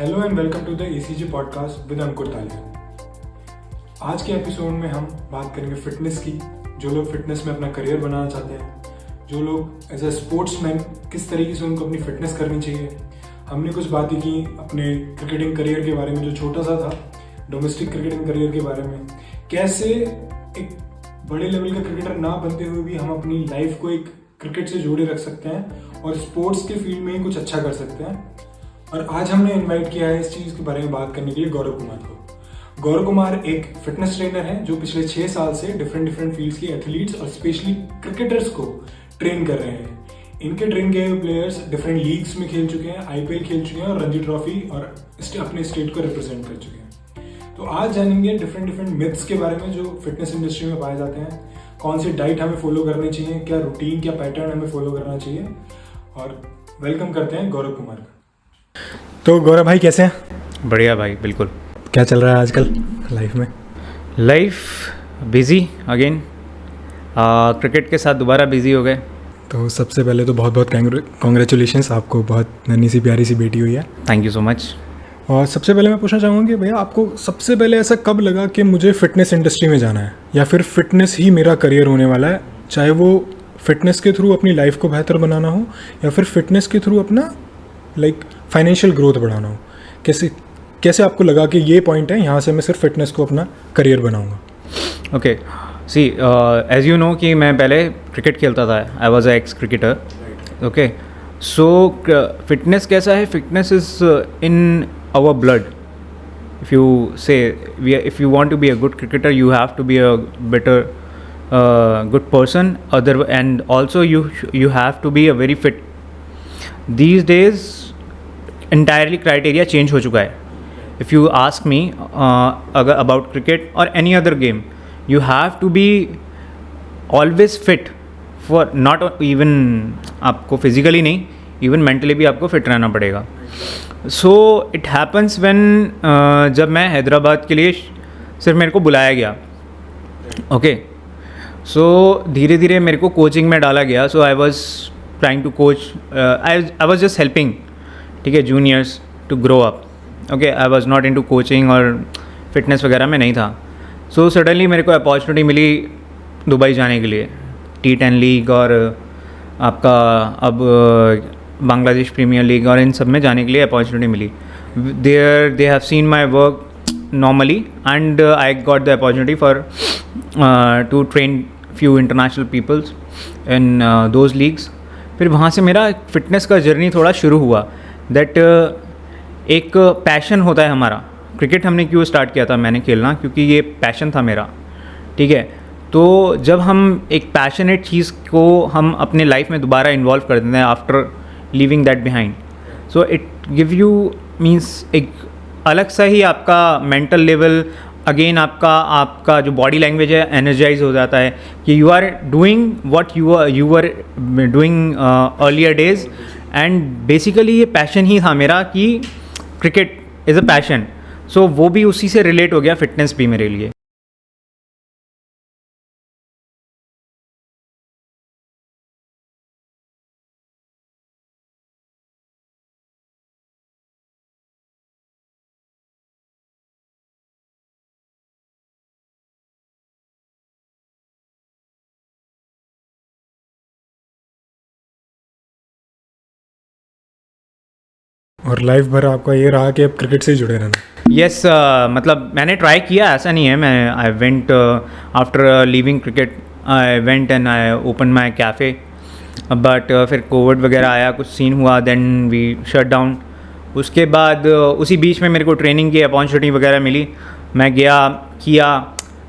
Hello and welcome to the ACG podcast with Ankur Taliya. आज के episode में हम बात करेंगे फिटनेस की। जो लोग फिटनेस में अपना करियर बनाना चाहते हैं, जो लोग एज ए स्पोर्ट्समैन किस तरीके से उनको अपनी फिटनेस करनी चाहिए। हमने कुछ बातें की अपने क्रिकेटिंग करियर के बारे में जो छोटा सा था, डोमेस्टिक क्रिकेटिंग करियर के बारे में, कैसे एक बड़े लेवल का क्रिकेटर ना बनते हुए भी हम अपनी लाइफ को एक क्रिकेट से जोड़े रख सकते हैं और स्पोर्ट्स के फील्ड में ही कुछ अच्छा कर सकते हैं। और आज हमने इनवाइट किया है इस चीज़ के बारे में बात करने के लिए गौरव कुमार को। गौरव कुमार एक फिटनेस ट्रेनर है जो पिछले 6 साल से डिफरेंट फील्ड्स के एथलीट्स और स्पेशली क्रिकेटर्स को ट्रेन कर रहे हैं। इनके ट्रेन किए हुए प्लेयर्स डिफरेंट लीग्स में खेल चुके हैं, IPL खेल चुके हैं और रणजी ट्रॉफी और अपने स्टेट को रिप्रेजेंट कर चुके हैं। तो आज जानेंगे डिफरेंट मिथ्स के बारे में जो फिटनेस इंडस्ट्री में पाए जाते हैं, कौन सी डाइट हमें फॉलो करनी चाहिए, क्या रूटीन, क्या पैटर्न हमें फॉलो करना चाहिए। और वेलकम करते हैं गौरव कुमार का। तो गौरव भाई कैसे हैं? बढ़िया भाई, बिल्कुल। क्या चल रहा है आजकल लाइफ में? लाइफ बिज़ी अगेन, क्रिकेट के साथ दोबारा बिज़ी हो गए। तो सबसे पहले तो बहुत बहुत कॉन्ग्रेचुलेशंस, आपको बहुत नन्ही सी प्यारी सी बेटी हुई है। Thank you so much. और सबसे पहले मैं पूछना चाहूँगा कि भैया आपको सबसे पहले ऐसा कब लगा कि मुझे फिटनेस इंडस्ट्री में जाना है या फिर फिटनेस ही मेरा करियर होने वाला है, चाहे वो फिटनेस के थ्रू अपनी लाइफ को बेहतर बनाना हो या फिर फिटनेस के थ्रू अपना फाइनेंशियल ग्रोथ बढ़ाना हो। कैसे आपको लगा कि ये पॉइंट है, यहाँ से मैं सिर्फ फिटनेस को अपना करियर बनाऊंगा? Okay, see as you know कि मैं पहले क्रिकेट खेलता था। I was a ex cricketer. Okay, so fitness कैसा है? Fitness is in our blood. If you say if you want to be a good cricketer, you have to be a better good person, and also you have to be a very fit. These days entirely criteria change हो चुका है. If you ask me अगर about cricket or any other game, you have to be always fit for not even आपको physically नहीं, even mentally भी आपको fit रहना पड़ेगा. So it happens when जब मैं हैदराबाद के लिए सिर्फ मेरे को बुलाया गया, ओके, सो धीरे धीरे मेरे को कोचिंग में डाला गया. So I was trying to coach, I was just helping, ठीक है, juniors to grow up. Okay, I was not into coaching और फिटनेस वगैरह में नहीं था. सो सडनली मेरे को अपॉर्चुनिटी मिली दुबई जाने के लिए, T10 लीग और आपका अब बांग्लादेश प्रीमियर लीग और इन सब में जाने के लिए अपॉर्चुनिटी मिली. They have seen my work normally and I got the opportunity for to train few international peoples in those leagues. फिर वहाँ से मेरा फिटनेस का जर्नी थोड़ा शुरू हुआ. दैट एक पैशन होता है हमारा. क्रिकेट हमने क्यों स्टार्ट किया था मैंने खेलना, क्योंकि ये पैशन था मेरा, ठीक है. तो जब हम एक पैशनेट चीज़ को हम अपने लाइफ में दोबारा इन्वॉल्व कर देते हैं after leaving that behind, so it give you means एक अलग सा ही आपका मेंटल लेवल, अगेन आपका जो बॉडी लैंग्वेज है एनर्जाइज हो जाता है कि you are doing what you were doing earlier days. And basically ये पैशन ही था मेरा कि cricket is a passion. So वो भी उसी से रिलेट हो गया फिटनेस भी मेरे लिए. और लाइफ भर आपका ये रहा कि अब क्रिकेट से ही जुड़े रहना? यस, मतलब मैंने ट्राई किया, ऐसा नहीं है. मैं I went after leaving cricket, I went and I open my cafe, but फिर कोविड वगैरह आया, कुछ सीन हुआ, देन वी शट डाउन. उसके बाद उसी बीच में मेरे को ट्रेनिंग की अपॉर्चुनिटी वगैरह मिली, मैं गया किया.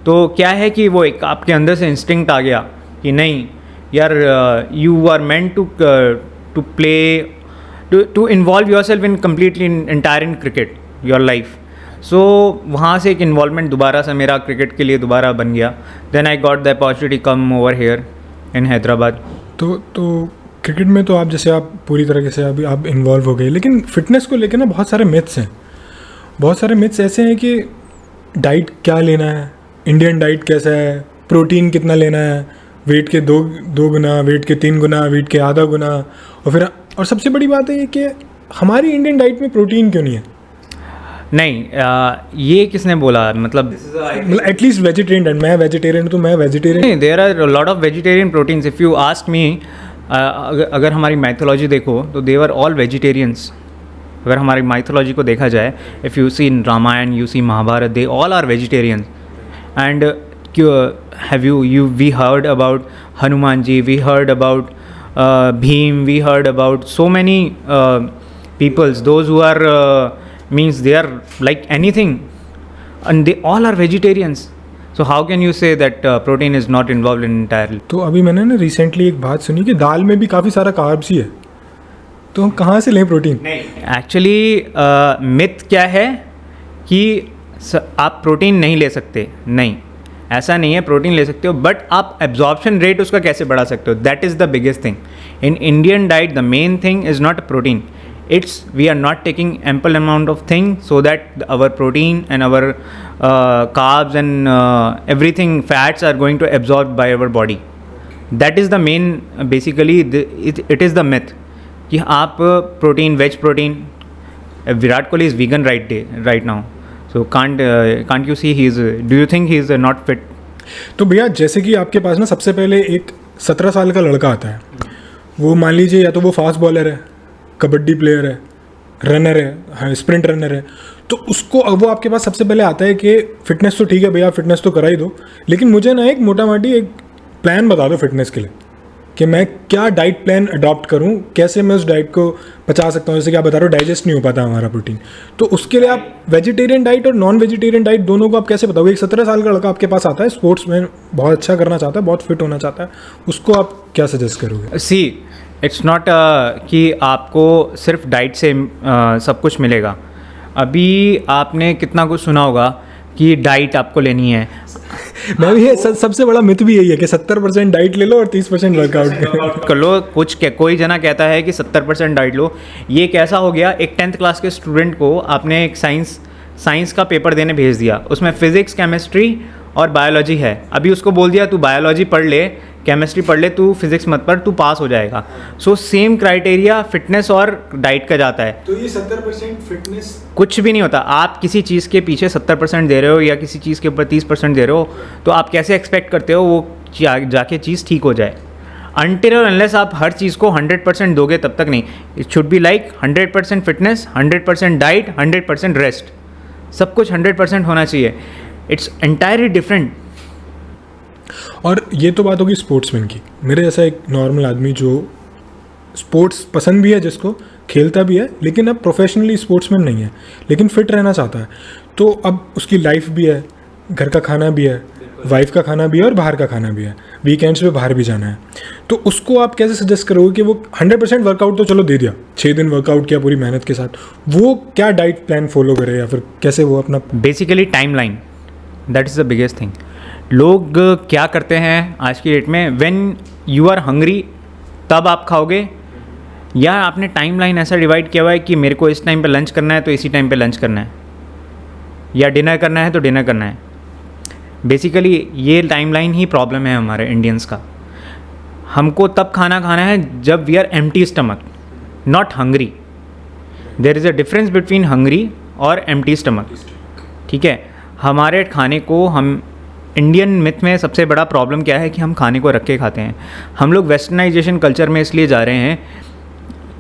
तो क्या है कि वो एक आपके अंदर से इंस्टिंक्ट आ गया कि नहीं यार, you are meant to play, to involve yourself in completely entire in cricket your life. So वहाँ से एक इन्वॉल्वमेंट दोबारा से मेरा क्रिकेट के लिए दोबारा बन गया. Then I got the opportunity come over here in Hyderabad. तो क्रिकेट में तो आप जैसे आप पूरी तरीके से अभी आप इन्वॉल्व हो गए, लेकिन फिटनेस को लेकर ना बहुत सारे मिथ्स हैं. बहुत सारे मिथ्स ऐसे हैं कि डाइट क्या लेना है, इंडियन डाइट कैसा है, प्रोटीन कितना लेना है, वेट के दो गुना, वेट के 3 गुना, वेट के आधा गुना. और सबसे बड़ी बात है ये कि हमारी इंडियन डाइट में प्रोटीन क्यों नहीं है. नहीं ये किसने बोला मतलब एटलीस्ट वेजिटेरियन, मैं वेजिटेरियन तो मैं वेजिटेरियन। नहीं, there are lot of vegetarian proteins. If you ask me, अगर हमारी माइथोलॉजी देखो तो दे वर ऑल वेजिटेरियंस। अगर हमारी माइथोलॉजी को देखा जाए, if you see in Ramayana, you see Mahabharata, they all are vegetarians. And have you we heard about Hanuman ji, we heard about Bhim, we heard about so many peoples, those who are means they are like anything, and they all are vegetarians. So how can you say that protein is not involved in entirely? तो अभी मैंने ना recently एक बात सुनी कि दाल में भी काफ़ी सारा कार्ब्स ही है, तो हम कहाँ से लें प्रोटीन? नहीं, एक्चुअली मिथ क्या है कि आप प्रोटीन नहीं ले सकते। नहीं, ऐसा नहीं है, प्रोटीन ले सकते हो, बट आप एब्जॉर्प्शन रेट उसका कैसे बढ़ा सकते हो, that is the biggest thing in Indian diet. The main thing is not protein, it's we are not taking ample amount of thing so that our protein and our carbs and everything fats are going to absorb by our body. That is the main basically it is the myth कि आप protein, veg protein, Virat Kohli is vegan right now, so can't you see do you think he is not fit? तो भैया जैसे कि आपके पास ना सबसे पहले एक 17 साल का लड़का आता है, वो मान लीजिए या तो वो फास्ट बॉलर है, कबड्डी प्लेयर है, रनर है, स्प्रिंट रनर है, तो उसको वो आपके पास सबसे पहले आता है कि फ़िटनेस तो ठीक है भैया, फ़िटनेस तो करा ही दो, लेकिन मुझे ना एक मोटा मोटी एक प्लान बता दो फिटनेस के लिए कि मैं क्या डाइट प्लान अडॉप्ट करूं, कैसे मैं उस डाइट को पचा सकता हूं। जैसे कि आप बता रहे हो डाइजेस्ट नहीं हो पाता हमारा प्रोटीन, तो उसके लिए आप वेजिटेरियन डाइट और नॉन वेजिटेरियन डाइट दोनों को आप कैसे बताओगे? एक 17 साल का लड़का आपके पास आता है, स्पोर्ट्स में बहुत अच्छा करना चाहता है, बहुत फिट होना चाहता है, उसको आप क्या सजेस्ट करोगे? सी इट्स नॉट कि आपको सिर्फ डाइट से सब कुछ मिलेगा। अभी आपने कितना कुछ सुना होगा कि डाइट आपको लेनी है। मैं भी सबसे बड़ा मिथ भी यही है कि 70% डाइट ले लो और 30% वर्कआउट कर लो। कोई जना कहता है कि 70% डाइट लो। ये कैसा हो गया, एक 10th क्लास के स्टूडेंट को आपने एक साइंस का पेपर देने भेज दिया, उसमें फिजिक्स, केमिस्ट्री और बायोलॉजी है। अभी उसको बोल दिया तू बायोलॉजी पढ़ ले, केमिस्ट्री पढ़ ले, तू फिजिक्स मत पढ़, तू पास हो जाएगा। सो सेम क्राइटेरिया फिटनेस और डाइट का जाता है। तो ये 70% फिटनेस कुछ भी नहीं होता। आप किसी चीज़ के पीछे 70% दे रहे हो या किसी चीज़ के ऊपर 30% दे रहे हो, तो आप कैसे एक्सपेक्ट करते हो वो जाके चीज़ ठीक हो जाए? अनटिल और अनलेस आप हर चीज़ को 100% दोगे तब तक नहीं। It should be like 100% fitness, 100% diet, 100% rest, सब कुछ 100% होना चाहिए। It's entirely different. और ये तो बात होगी स्पोर्ट्समैन की। मेरे जैसा एक नॉर्मल आदमी जो स्पोर्ट्स पसंद भी है, जिसको खेलता भी है, लेकिन अब प्रोफेशनली स्पोर्ट्समैन नहीं है, लेकिन फिट रहना चाहता है, तो अब उसकी लाइफ भी है, घर का खाना भी है, वाइफ का खाना भी है और बाहर का खाना भी है, वीकेंड्स पे बाहर भी जाना है, तो उसको आप कैसे सजेस्ट करोगे कि वो 100% वर्कआउट तो चलो दे दिया, 6 दिन वर्कआउट किया पूरी मेहनत के साथ, वो क्या डाइट प्लान फॉलो करे या फिर कैसे वो अपना? Basically time line, that is the biggest thing. लोग क्या करते हैं आज की डेट में, व्हेन यू आर हंग्री तब आप खाओगे, या आपने टाइम लाइन ऐसा डिवाइड किया हुआ है कि मेरे को इस टाइम पे लंच करना है तो इसी टाइम पे लंच करना है, या डिनर करना है तो डिनर करना है। बेसिकली ये टाइम लाइन ही प्रॉब्लम है हमारे इंडियंस का। हमको तब खाना खाना है जब we are empty stomach, not hungry. There is a difference between hungry और एम्प्टी स्टमक, ठीक है। हमारे खाने को, हम इंडियन मिथ में सबसे बड़ा प्रॉब्लम क्या है कि हम खाने को रख के खाते हैं। हम लोग वेस्टर्नाइजेशन कल्चर में इसलिए जा रहे हैं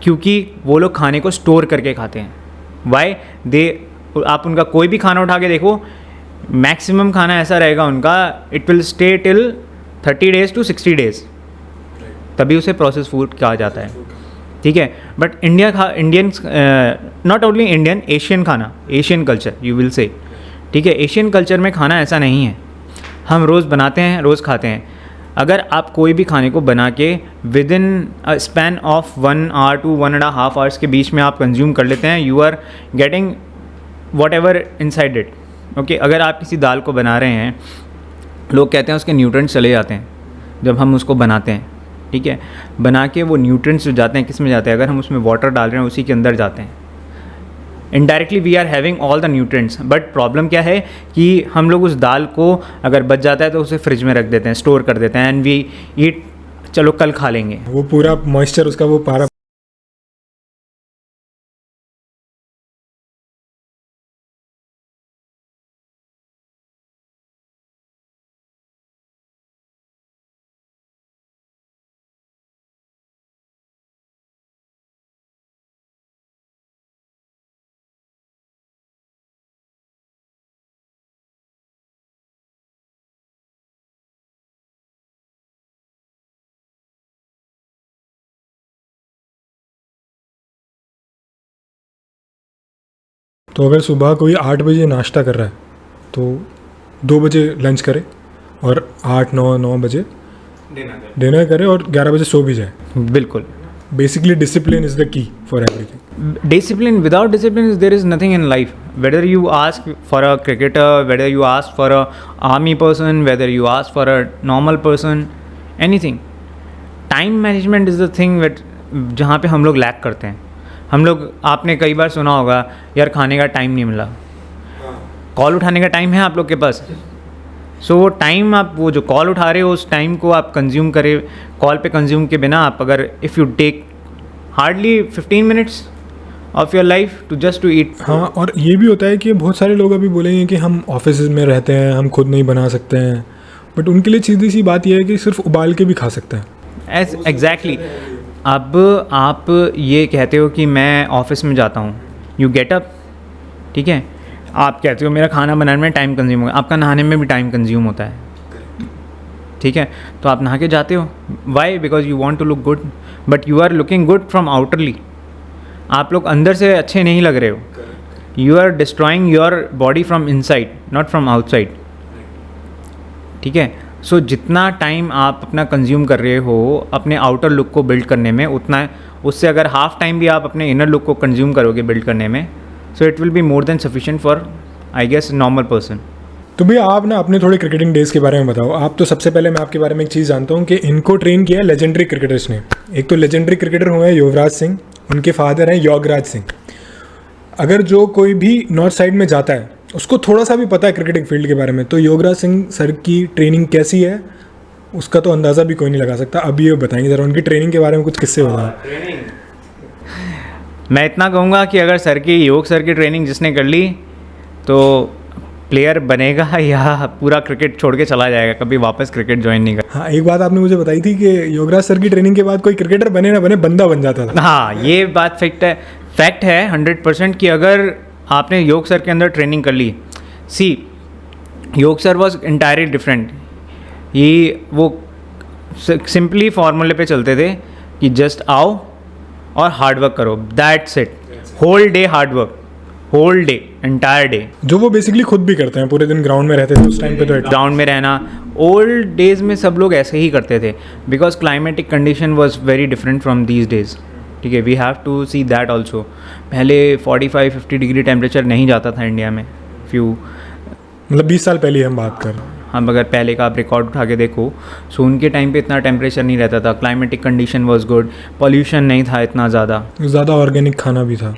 क्योंकि वो लोग खाने को स्टोर करके खाते हैं। वाई दे, आप उनका कोई भी खाना उठा के देखो, मैक्सिमम खाना ऐसा रहेगा उनका, it will stay till 30 days to 60 days, तभी उसे प्रोसेस फूड कहा जाता है, ठीक है। But Indians, not only Indian, Asian खाना, Asian culture you will say, ठीक है। एशियन कल्चर में खाना ऐसा नहीं है, हम रोज़ बनाते हैं, रोज़ खाते हैं। अगर आप कोई भी खाने को बना के with in span of 1 hour to 1.5 hours के बीच में आप कंज्यूम कर लेते हैं, you are getting whatever inside it, okay. अगर आप किसी दाल को बना रहे हैं, लोग कहते हैं उसके न्यूट्रिएंट्स चले जाते हैं जब हम उसको बनाते हैं, ठीक है। बना के वो न्यूट्रिएंट्स जो जाते हैं किस में जाते हैं, अगर हम उसमें वाटर डाल रहे हैं उसी के अंदर जाते हैं। Indirectly we are having all the nutrients, but problem क्या है कि हम लोग उस दाल को अगर बच जाता है तो उसे फ्रिज में रख देते हैं, स्टोर कर देते हैं, एंड वी ईट, चलो कल खा लेंगे। वो पूरा मॉइस्चर उसका वो पारा तो अगर सुबह कोई 8 बजे नाश्ता कर रहा है तो 2 बजे लंच करे और 8-9 बजे डिनर करे और 11 बजे सो भी जाए. बिल्कुल. Basically, discipline is the key for everything. Discipline, without discipline there is nothing in life. Whether you ask for a cricketer, whether you ask for a army person, whether you ask for a normal person, anything. Time management is the thing that जहाँ पे हम लोग lack करते हैं. हम लोग, आपने कई बार सुना होगा यार खाने का टाइम नहीं मिला. कॉल उठाने का टाइम है आप लोग के पास. सो वो टाइम, आप वो जो कॉल उठा रहे हो उस टाइम को आप कंज्यूम करें. कॉल पे कंज्यूम के बिना आप अगर if you take hardly 15 minutes of your life to just to eat. हाँ, और ये भी होता है कि बहुत सारे लोग अभी बोलेंगे कि हम ऑफिस में रहते हैं, हम खुद नहीं बना सकते हैं, बट उनके लिए सीधी सी बात यह है कि सिर्फ उबाल के भी खा सकते हैं. एग्जैक्टली. अब आप ये कहते हो कि मैं ऑफिस में जाता हूँ, यू गेट अप, ठीक है, आप कहते हो मेरा खाना बनाने में टाइम कंज्यूम होगा, आपका नहाने में भी टाइम कंज्यूम होता है, ठीक है, तो आप नहा के जाते हो. Why? Because you want to look good, but you are looking good from outerly. आप लोग अंदर से अच्छे नहीं लग रहे हो. You are destroying your body from inside, not from outside, ठीक है. सो जितना टाइम आप अपना कंज्यूम कर रहे हो अपने आउटर लुक को बिल्ड करने में, उतना, उससे अगर हाफ टाइम भी आप अपने इनर लुक को कंज्यूम करोगे बिल्ड करने में, so it will be more than sufficient for I guess normal person. तो भैया आप ना अपने थोड़े क्रिकेटिंग डेज के बारे में बताओ. आप तो सबसे पहले मैं आपके बारे में एक चीज़ जानता हूँ कि इनको ट्रेन किया है लेजेंडरी क्रिकेटर्स ने. एक तो लेजेंडरी क्रिकेटर हुए हैं युवराज सिंह, उनके फादर हैं योगराज सिंह. अगर जो कोई भी नॉर्थ साइड में जाता है उसको थोड़ा सा भी पता है क्रिकेटिंग फील्ड के बारे में, तो योगराज सिंह सर की ट्रेनिंग कैसी है उसका तो अंदाज़ा भी कोई नहीं लगा सकता. अब ये बताएंगे ज़रा उनकी ट्रेनिंग के बारे में कुछ किस्से बताएं. मैं इतना कहूँगा कि अगर योग सर की ट्रेनिंग जिसने कर ली तो प्लेयर बनेगा या पूरा क्रिकेट छोड़ के चला जाएगा, कभी वापस क्रिकेट ज्वाइन नहीं कर. हाँ, एक बात आपने मुझे बताई थी कि योगराज सर की ट्रेनिंग के बाद कोई क्रिकेटर बने ना बने बंदा बन जाता था. हाँ, ये बात फैक्ट है 100% कि अगर आपने योग सर के अंदर ट्रेनिंग कर ली. सी, योग सर वॉज इंटायरली डिफरेंट. ये वो सिंपली फॉर्मूले पे चलते थे कि जस्ट आओ और हार्ड वर्क करो, that's it. Whole day hard work, whole day, entire day. जो वो बेसिकली खुद भी करते हैं, पूरे दिन ग्राउंड में रहते थे उस टाइम पे. तो ग्राउंड में रहना ओल्ड डेज में सब लोग ऐसे ही करते थे because climatic condition was very different from these days, ठीक है. We have to see that also. पहले 45-50 डिग्री टेम्परेचर नहीं जाता था इंडिया में. मतलब 20 साल पहले हम बात कर रहे हैं. हम अगर पहले का आप रिकॉर्ड उठा के देखो, सो उनके टाइम पे इतना टेम्परेचर नहीं रहता था, climatic condition was good, pollution नहीं था इतना ज़्यादा ऑर्गेनिक खाना भी था,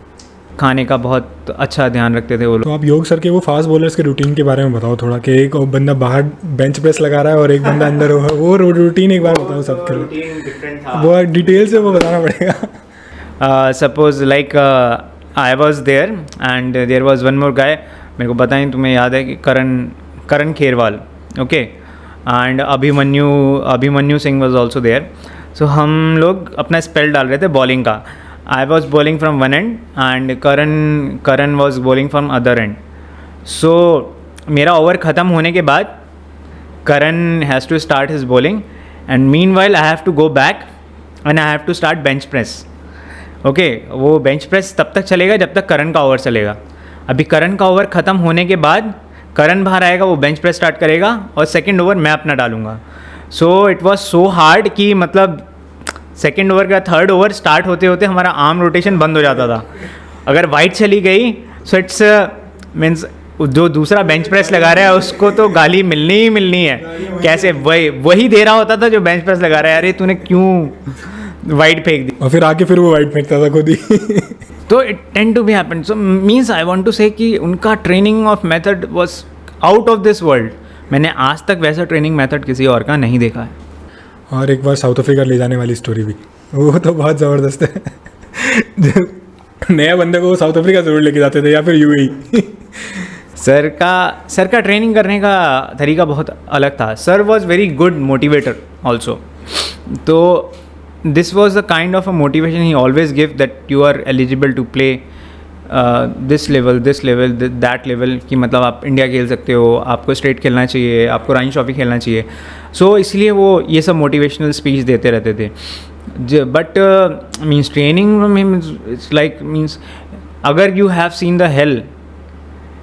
खाने का बहुत अच्छा ध्यान रखते थे वो लोग. तो आप योग सर के वो फास्ट बॉलर्स के रूटीन के बारे में बताओ थोड़ा, कि एक बंदा बाहर बेंच प्रेस लगा रहा है और एक बंदा अंदर वो रूटीन एक बार बताओ सबके. वो डिटेल से वो बताना पड़ेगा. Suppose like I was there and there was one more guy. मेरे को बताएं, तुम्हें याद है कि Karan Kherwal, okay, and Abhimanyu Singh was also there. So हम लोग अपना स्पेल डाल रहे थे बॉलिंग का. I was bowling from one end and Karan was bowling from other end. So मेरा ओवर ख़त्म होने के बाद Karan has to start his bowling and mean while I have to go back and I have to start bench press. Okay, वो bench press तब तक चलेगा जब तक करण का ओवर चलेगा. अभी करण का ओवर ख़त्म होने के बाद करण बाहर आएगा, वो बेंच प्रेस स्टार्ट करेगा और सेकंड ओवर मैं अपना डालूंगा. So it was so hard कि मतलब सेकंड ओवर का थर्ड ओवर स्टार्ट होते होते हमारा आर्म रोटेशन बंद हो जाता था. अगर वाइड चली गई सो इट्स मीन्स जो दूसरा बेंच प्रेस लगा रहा है उसको तो गाली मिलनी ही मिलनी है. कैसे वही दे रहा होता था जो बेंच प्रेस लगा रहा है, अरे तूने क्यों वाइड फेंक दी, और फिर आके फिर वो वाइड फेंकता था खुद ही. तो it tend to be happen. So means I want to say कि उनका training of method was out of this world. मैंने आज तक वैसा ट्रेनिंग मेथड किसी और का नहीं देखा है. और एक बार साउथ अफ्रीका ले जाने वाली स्टोरी भी, वो तो बहुत ज़बरदस्त है. नया बंदे को साउथ अफ्रीका ज़रूर लेके जाते थे या फिर यूएई. सर का ट्रेनिंग करने का तरीका बहुत अलग था. Sir was very good motivator also. तो this was the kind of a motivation he always gave, that you are eligible to play this level, that level, कि मतलब आप इंडिया खेल सकते हो, आपको स्टेट खेलना चाहिए, आपको राइन ट्रॉफी खेलना चाहिए. सो इसलिए वो ये सब मोटिवेशनल स्पीच देते रहते थे. But means training from him it's like means अगर you have seen the hell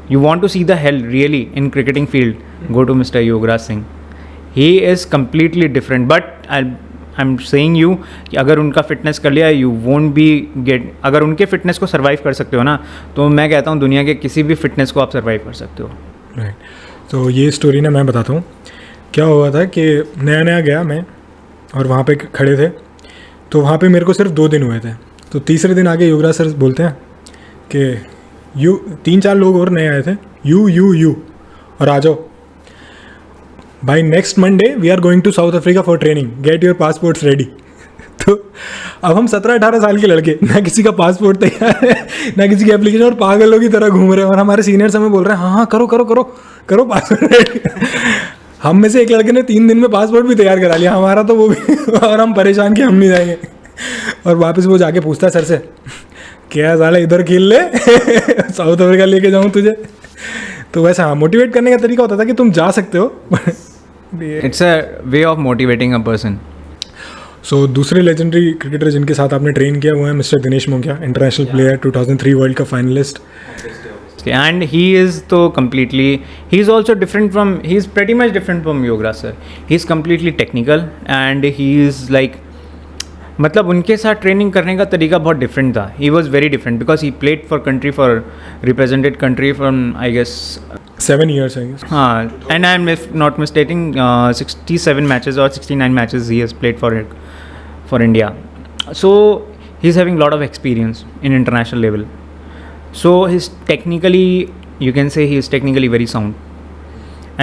you want to see the hell really in cricketing field, go to Mr. Yogaraj Singh. He is completely different. But I'm saying you कि अगर उनका fitness कर लिया, you won't be get, अगर उनके fitness को survive कर सकते हो ना, तो मैं कहता हूँ दुनिया के किसी भी फिटनेस को आप सर्वाइव कर सकते हो. राइट. तो ये स्टोरी ना मैं बताता हूँ. क्या हुआ था कि नया नया गया मैं और वहाँ पे खड़े थे, तो वहाँ पे मेरे को सिर्फ 2 दिन हुए थे. तो तीसरे दिन आगे योगराज सर बोलते हैं कि 3-4 लोग और नए आए थे, यू और आ जाओ, by next Monday we are going to South Africa for training, get your passports ready. तो अब हम 17-18 साल के लड़के, ना किसी का पासपोर्ट तैयार है, ना किसी की एप्लीकेशन, और पागलों की तरह घूम रहे हैं. और हमारे सीनियर्स हमें बोल रहे हैं हाँ करो पासपोर्ट रेडी. हम में से एक लड़के ने 3 दिन में पासपोर्ट भी तैयार करा लिया, हमारा तो वो भी और हम परेशान कि हम नहीं जाएंगे. और वापस वो जाके पूछता है सर से, क्या साला इधर खेल ले साउथ अफ्रीका लेके जाऊँ तुझे. तो वैसे हाँ, मोटिवेट करने का तरीका होता था कि तुम जा सकते हो. It's a way of motivating a person. So दूसरे लेजेंडरी क्रिकेटर जिनके साथ आपने ट्रेन किया वो है mister Dinesh Mongia, international player, 2003 world cup finalist. And he is तो completely, he is also different from, he is pretty much different from Yogaraj sir. He is completely technical and he is like, मतलब उनके साथ training करने का तरीका बहुत different था. He was very different because he played for country, for represented country from I guess 7 years I guess. हाँ, and I am if not mistaken 67 matches or 69 matches he has played for India. So he is having a lot of experience in international level. So he's technically, you can say he is technically very sound.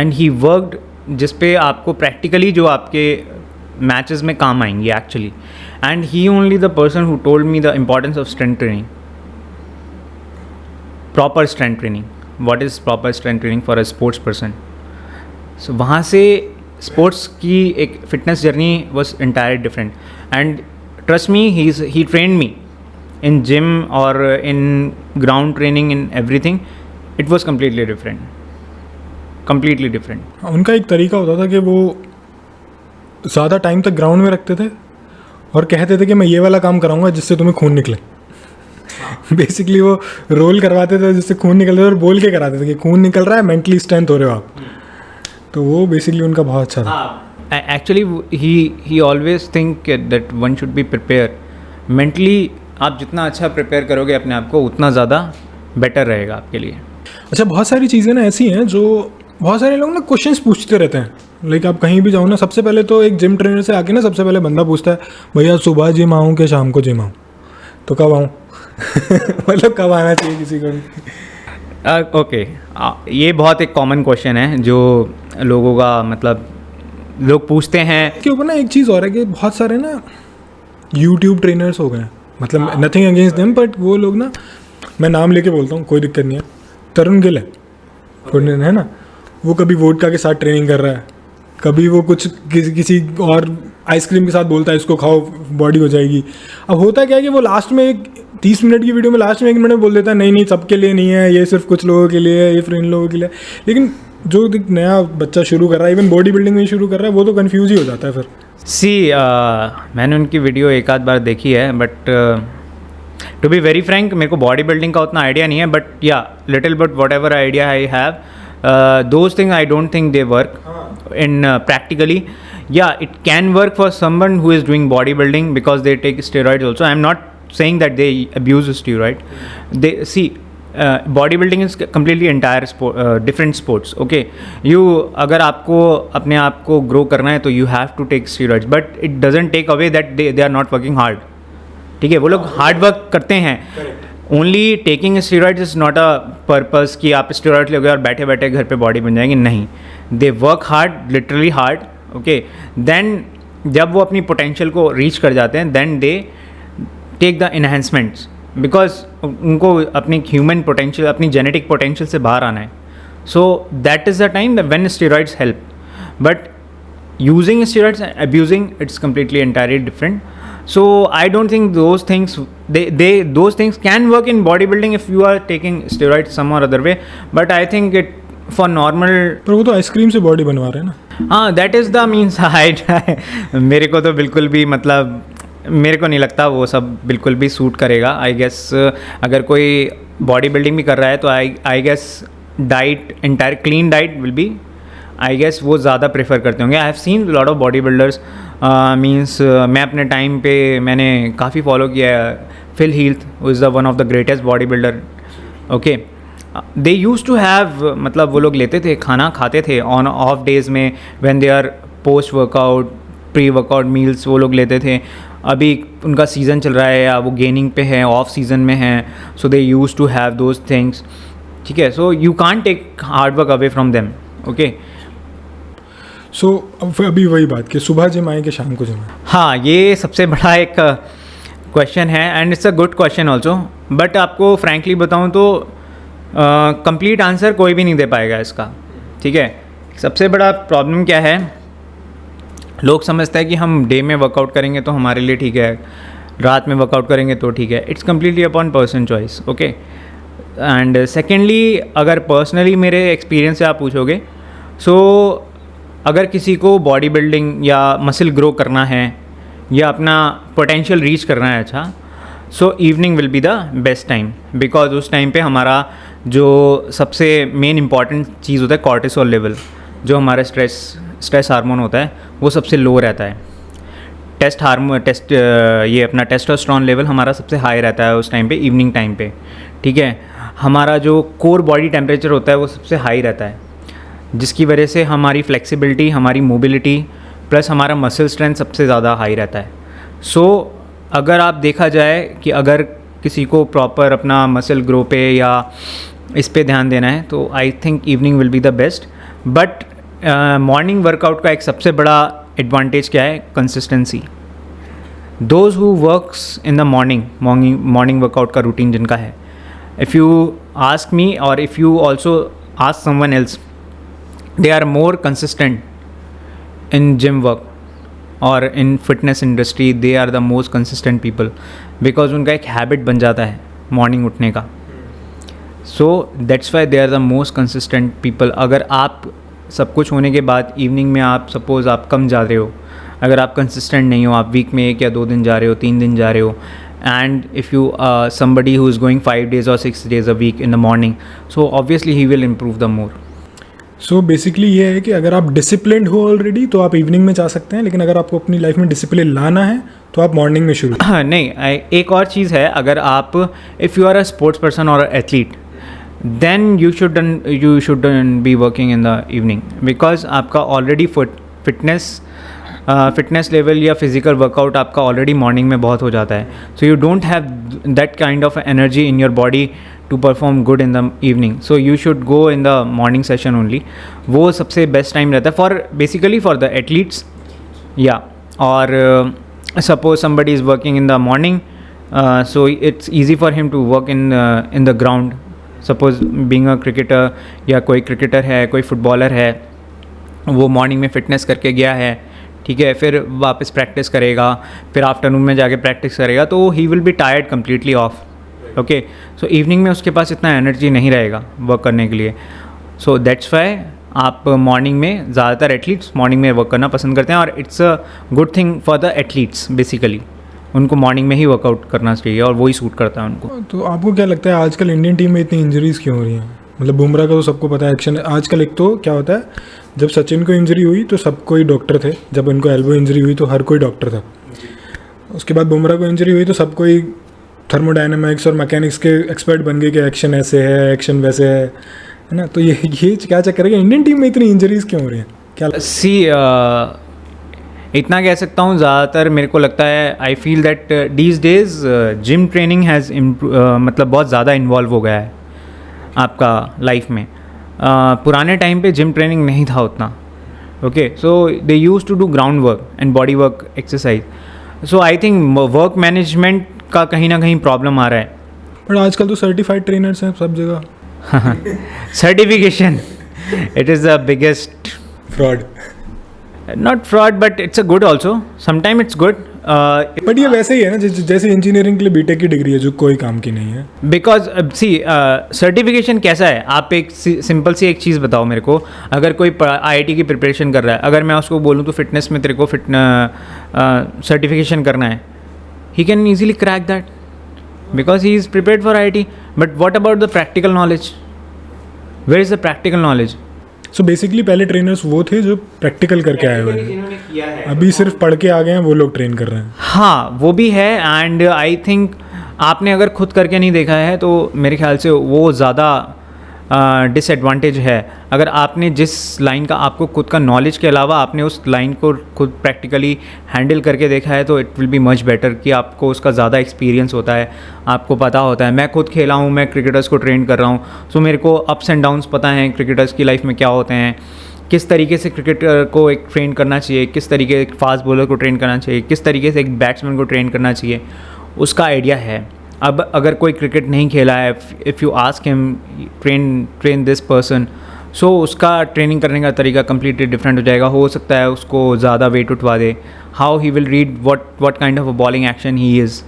And he worked जिस पे आपको practically जो आपके matches में काम आएंगे actually. And he only the person who told me the importance of strength training. Proper strength training. What is proper strength training for a sports person? So वहाँ से sports की एक fitness journey was entirely different. And trust me, he trained me. In gym or in ground training, in everything, it was completely different. उनका एक तरीका होता था कि वो ज़्यादा टाइम तक ग्राउंड में रखते थे और कहते थे कि मैं ये वाला काम कराऊंगा जिससे तुम्हें खून निकले. बेसिकली वो रोल करवाते थे जिससे खून निकलते थे और बोल के कराते थे कि खून निकल रहा है, मेंटली स्ट्रेंथ हो रहे हो आप. तो वो बेसिकली उनका बहुत अच्छा था. Actually he always think that one should be prepare mentally. आप जितना अच्छा प्रिपेयर करोगे अपने आप को उतना ज़्यादा बेटर रहेगा आपके लिए. अच्छा, बहुत सारी चीज़ें ना ऐसी हैं जो बहुत सारे लोग ना क्वेश्चंस पूछते रहते हैं. लाइक आप कहीं भी जाओ ना, सबसे पहले तो एक जिम ट्रेनर से आके ना सबसे पहले बंदा पूछता है भैया सुबह जिम आऊँ कि शाम को जिम आऊँ, तो कब आऊँ. मतलब कब आना चाहिए किसी को. ओके, ये बहुत एक कॉमन क्वेश्चन है जो लोगों का, मतलब लोग पूछते हैं. इसके ऊपर ना एक चीज़ और है कि बहुत सारे ना यूट्यूब ट्रेनर्स हो गए हैं, मतलब नथिंग अगेंस्ट देम, बट वो लोग ना, मैं नाम लेके बोलता हूँ कोई दिक्कत नहीं है, तरुण गिल है ना, वो कभी वोडका के साथ ट्रेनिंग कर रहा है, कभी वो कुछ किसी और आइसक्रीम के साथ बोलता है इसको खाओ बॉडी हो जाएगी. अब होता क्या है कि वो लास्ट में एक 30 मिनट की वीडियो में लास्ट में 1 मिनट में बोल देता है नहीं सबके लिए नहीं है, ये सिर्फ कुछ लोगों के लिए है, ये फिर इन लोगों के लिए. लेकिन जो नया बच्चा शुरू कर रहा है, इवन बॉडी बिल्डिंग में शुरू कर रहा है, वो तो कन्फ्यूज ही हो जाता है फिर. मैंने उनकी वीडियो एक आध बार देखी है, but to be very frank मेरे को बॉडी बिल्डिंग का उतना आइडिया नहीं है. बट या little but what ever idea I have, those thing I don't think they work in practically. Yeah, it can work for someone who is doing bodybuilding because they take steroids also. I am not saying that they abuse steroid. They see, bodybuilding is completely entire sport, different sports. Okay, you अगर आपको अपने आप को grow करना है तो you have to take steroids, but it doesn't take away that they are not working hard. ठीक है, वो लोग हार्ड वर्क करते हैं. Only taking steroids is not a purpose कि आप स्टेरॉइड लोगे और बैठे बैठे घर पे बॉडी बन जाएगी. नहीं, they work hard, literally hard. Okay, then जब वो अपनी पोटेंशियल को रीच कर जाते हैं then they take the enhancements, because उनको अपनी ह्यूमन पोटेंशियल, अपनी जेनेटिक पोटेंशियल से बाहर आना है. So that is the time when steroids help. But using steroids and abusing, it's completely entirely different. So I don't think those things those things can work in bodybuilding if you are taking steroids some or other way. But I think it for normal. पर वो तो ice cream से body बनवा रहे हैं ना. हाँ, that is the means. मेरे को तो बिल्कुल भी, मतलब मेरे को नहीं लगता वो सब बिल्कुल भी सूट करेगा. आई गेस अगर कोई बॉडी बिल्डिंग भी कर रहा है तो I guess diet, entire clean diet will be, I guess वो ज़्यादा प्रेफर करते होंगे. I have seen lot of body builders, means मैं अपने टाइम पे मैंने काफ़ी फॉलो किया है. Phil Heath is the one of the greatest body builder. Okay, they used to have, मतलब वो लोग लेते थे, खाना खाते थे ऑन ऑफ डेज में, when they are post workout, pre workout meals वो लोग लेते थे. अभी उनका सीज़न चल रहा है या वो गेनिंग पे है, ऑफ सीज़न में है, so they used to have those things. ठीक है, so you can't take hard work away from them. Okay, so अभी वही बात कि सुबह जिम आए कि शाम को जिम आए. हाँ, ये सबसे बड़ा एक क्वेश्चन है and it's a good question also. But आपको फ्रैंकली बताऊँ तो कंप्लीट आंसर कोई भी नहीं दे पाएगा इसका. ठीक है, सबसे बड़ा प्रॉब्लम क्या है, लोग समझते हैं कि हम डे में वर्कआउट करेंगे तो हमारे लिए ठीक है, रात में वर्कआउट करेंगे तो ठीक है. It's completely upon person choice. Okay, and secondly अगर पर्सनली मेरे एक्सपीरियंस से आप पूछोगे, सो अगर किसी को बॉडी बिल्डिंग या मसल ग्रो करना है या अपना पोटेंशियल रीच करना है अच्छा, so evening will be the best time. Because उस टाइम पे हमारा जो सबसे मेन इंपॉर्टेंट चीज़ होता है कॉर्टिसोल लेवल, जो हमारा स्ट्रेस हार्मोन होता है, वो सबसे लो रहता है. ये अपना टेस्टोस्टेरोन लेवल हमारा सबसे हाई रहता है उस टाइम पे, इवनिंग टाइम पे. ठीक है, हमारा जो कोर बॉडी टेम्परेचर होता है वो सबसे हाई रहता है, जिसकी वजह से हमारी फ्लेक्सिबिलिटी, हमारी मोबिलिटी प्लस हमारा मसल स्ट्रेंथ सबसे ज़्यादा हाई रहता है. सो अगर आप देखा जाए कि अगर किसी को प्रॉपर अपना मसल ग्रो पे या इस पे ध्यान देना है तो I think evening will be the best. But morning workout का एक सबसे बड़ा एडवांटेज क्या है, consistency. Those who works in the morning workout का रूटीन जिनका है, इफ़ यू आस्क मी और if you also ask someone else, they are more consistent in gym work or in fitness industry. They are the most consistent people because उनका एक habit बन जाता है morning उठने का. So that's why they are the most consistent people. अगर आप सब कुछ होने के बाद evening में आप suppose आप कम जा रहे हो, अगर आप consistent नहीं हो, आप week में 1 या 2 दिन जा रहे हो, 3 दिन जा रहे हो, and if you somebody who is going 5 days or 6 days a week in the morning, so obviously he will improve the more. So basically ये है कि अगर आप डिसिप्लिन्ड हो ऑलरेडी तो आप इवनिंग में जा सकते हैं, लेकिन अगर आपको अपनी लाइफ में डिसिप्लिन लाना है तो आप मॉर्निंग में शुरू. हाँ, नहीं, एक और चीज़ है, अगर आप if you are a sports person और athlete, then you should be working in the evening, because आपका ऑलरेडी फिटनेस लेवल या फिजिकल वर्कआउट आपका ऑलरेडी मॉर्निंग में बहुत हो जाता है. So you don't have that kind of energy in your body to perform good in the evening, so you should go in the morning session only. वो सबसे best time रहता है for basically for the athletes. या और suppose somebody is working in the morning, so it's easy for him to work in the ground. Suppose being a cricketer, या कोई cricketer है, कोई फुटबॉलर है, वो मॉर्निंग में फिटनेस करके गया है, ठीक है, फिर वापस प्रैक्टिस करेगा, फिर आफ्टरनून में जाके प्रैक्टिस करेगा, तो he will be tired completely of. Okay, so evening में उसके पास इतना एनर्जी नहीं रहेगा वर्क करने के लिए. सो दैट्स वाई आप मॉर्निंग में ज़्यादातर एथलीट्स मॉर्निंग में वर्क करना पसंद करते हैं, और it's a good thing for the athletes. Basically उनको मॉर्निंग में ही वर्कआउट करना चाहिए और वही सूट करता है उनको. तो आपको क्या लगता है आजकल इंडियन टीम में इतनी इंजरीज क्यों हो रही हैं? मतलब बुमराह का तो सबको पता है एक्शन. आजकल एक तो क्या होता है, जब सचिन को इंजरी हुई तो सब कोई डॉक्टर थे, जब उनको एल्बो इंजरी हुई तो हर कोई डॉक्टर था. उसके बाद बुमराह को इंजरी हुई तो सब कोई थर्मोडायनामिक्स और मैकेनिक्स के एक्सपर्ट बन गए कि एक्शन ऐसे है, एक्शन वैसे है ना. तो ये क्या चक्कर है कि इंडियन टीम में इतनी इंजरीज क्यों हो रही हैं? क्या इतना कह सकता हूँ, ज़्यादातर मेरे को लगता है, I feel that these days gym training has मतलब बहुत ज़्यादा इन्वॉल्व हो गया है आपका लाइफ में. पुराने टाइम पे जिम ट्रेनिंग नहीं था उतना. Okay, so they use to do ground work and body work exercise. So I think work management का कहीं ना कहीं प्रॉब्लम आ रहा है. बट आजकल तो सर्टिफाइड ट्रेनर्स हैं सब जगह. Certification, it is the biggest fraud. Not fraud, but it's a good also, sometime it's good. But ये वैसे ही है ना जैसे इंजीनियरिंग के लिए बीटेक की डिग्री है जो कोई काम की नहीं है. बिकॉज सी सर्टिफिकेशन कैसा है, आप एक सिंपल सी एक चीज़ बताओ मेरे को. अगर कोई IIT की प्रिपरेशन कर रहा है, अगर मैं उसको बोलूँ तो फिटनेस में तेरे को सर्टिफिकेशन करना है, he can easily crack that because he is prepared for IIT. But what about the practical knowledge? Where is the practical knowledge? So basically पहले ट्रेनर्स वो थे जो प्रैक्टिकल करके आए हुए हैं, जिन्होंने किया है, अभी सिर्फ पढ़ के आ गए हैं वो लोग ट्रेन कर रहे हैं। हाँ वो भी है। एंड आई थिंक आपने अगर खुद करके नहीं देखा है तो मेरे ख्याल से वो ज़्यादा डिसएडवांटेज है। अगर आपने जिस लाइन का आपको खुद का नॉलेज के अलावा आपने उस लाइन को खुद प्रैक्टिकली हैंडल करके देखा है तो it will be much better, कि आपको उसका ज़्यादा एक्सपीरियंस होता है, आपको पता होता है। मैं खुद खेला हूँ, मैं क्रिकेटर्स को ट्रेन कर रहा हूँ, सो मेरे को अप्स एंड डाउन्स पता हैं क्रिकेटर्स की लाइफ में क्या होते हैं, किस तरीके से क्रिकेटर को एक ट्रेन करना चाहिए, किस तरीके एक फास्ट बॉलर को ट्रेन करना चाहिए, किस तरीके से एक बैट्समैन को ट्रेन करना चाहिए, उसका आइडिया है। अब अगर कोई क्रिकेट नहीं खेला है, if you ask him train this person, so उसका ट्रेनिंग करने का तरीका कम्प्लीटली डिफरेंट हो जाएगा। हो सकता है उसको ज़्यादा वेट उठवा दे, how he will read what kind of a bowling action he is,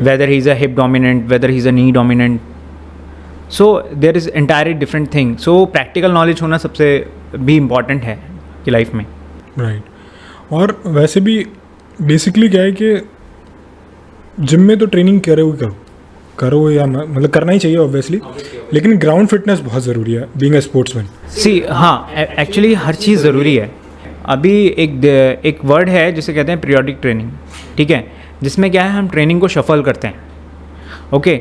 whether he is a hip dominant, whether he is a knee dominant, so there is entirely different thing. So practical knowledge होना सबसे भी important है कि life में। Right. और वैसे भी basically क्या है कि जिम में तो ट्रेनिंग करो या मतलब करना ही चाहिए ऑब्वियसली, लेकिन ग्राउंड फिटनेस बहुत ज़रूरी है बीइंग अ स्पोर्ट्समैन। सी हाँ, एक्चुअली हर चीज़ ज़रूरी है। अभी एक वर्ड है जिसे कहते हैं पीरियोडिक ट्रेनिंग, ठीक है, जिसमें क्या है हम ट्रेनिंग को शफल करते हैं। ओके,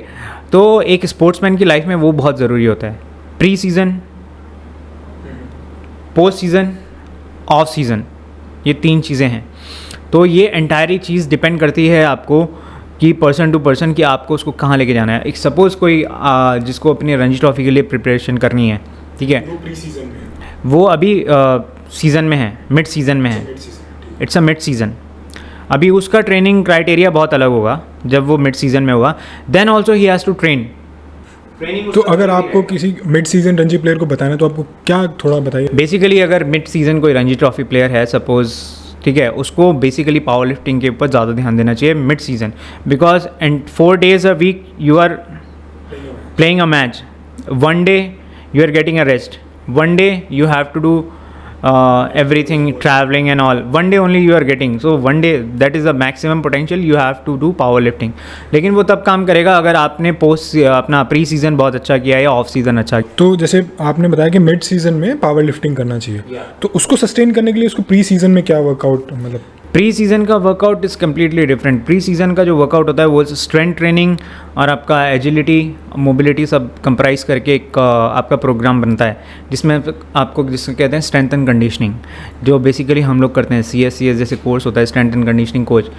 तो एक स्पोर्ट्समैन की लाइफ में वो बहुत ज़रूरी होता है। Pre season, post season, of season, ये 3 चीज़ें हैं। तो ये एंटायरी चीज़ डिपेंड करती है आपको कि पर्सन टू पर्सन कि आपको उसको कहाँ लेके जाना है। एक सपोज़ कोई जिसको अपनी रणजी ट्रॉफी के लिए प्रिपरेशन करनी है, ठीक है, वो प्री सीजन में है, वो अभी सीज़न में है, मिड सीज़न में है, इट्स अ मिड सीज़न। अभी उसका ट्रेनिंग क्राइटेरिया बहुत अलग होगा जब वो मिड सीज़न में होगा। Then also he has to train. तो अगर आपको किसी मिड सीजन रणजी प्लेयर को बताना है तो आपको क्या थोड़ा बताइए। बेसिकली अगर मिड सीज़न कोई रणजी ट्रॉफी प्लेयर है सपोज़, ठीक है, उसको बेसिकली पावर लिफ्टिंग के ऊपर ज़्यादा ध्यान देना चाहिए mid season, because and 4 days a week you are playing a match, 1 day you are getting a rest, 1 day you have to do everything, traveling and all, 1 day only you are getting, so 1 day that is the maximum potential you have to do power lifting। लेकिन वो तब काम करेगा अगर आपने post अपना pre season बहुत अच्छा किया या ऑफ सीज़न अच्छा। तो जैसे आपने बताया कि मिड सीजन में पावर लिफ्टिंग करना चाहिए, तो उसको सस्टेन करने के लिए उसको प्री सीजन में क्या वर्कआउट, मतलब प्री सीज़न का workout is completely different. Pre season का जो वर्कआउट होता है वो स्ट्रेंथ ट्रेनिंग और आपका एजिलिटी, मोबिलिटी सब कंप्राइज करके एक आपका प्रोग्राम बनता है, जिसमें आपको जिसको कहते हैं स्ट्रेंथ एंड कंडीशनिंग, जो बेसिकली हम लोग करते हैं। CS जैसे कोर्स होता है, स्ट्रेंथ एंड कंडीशनिंग कोच।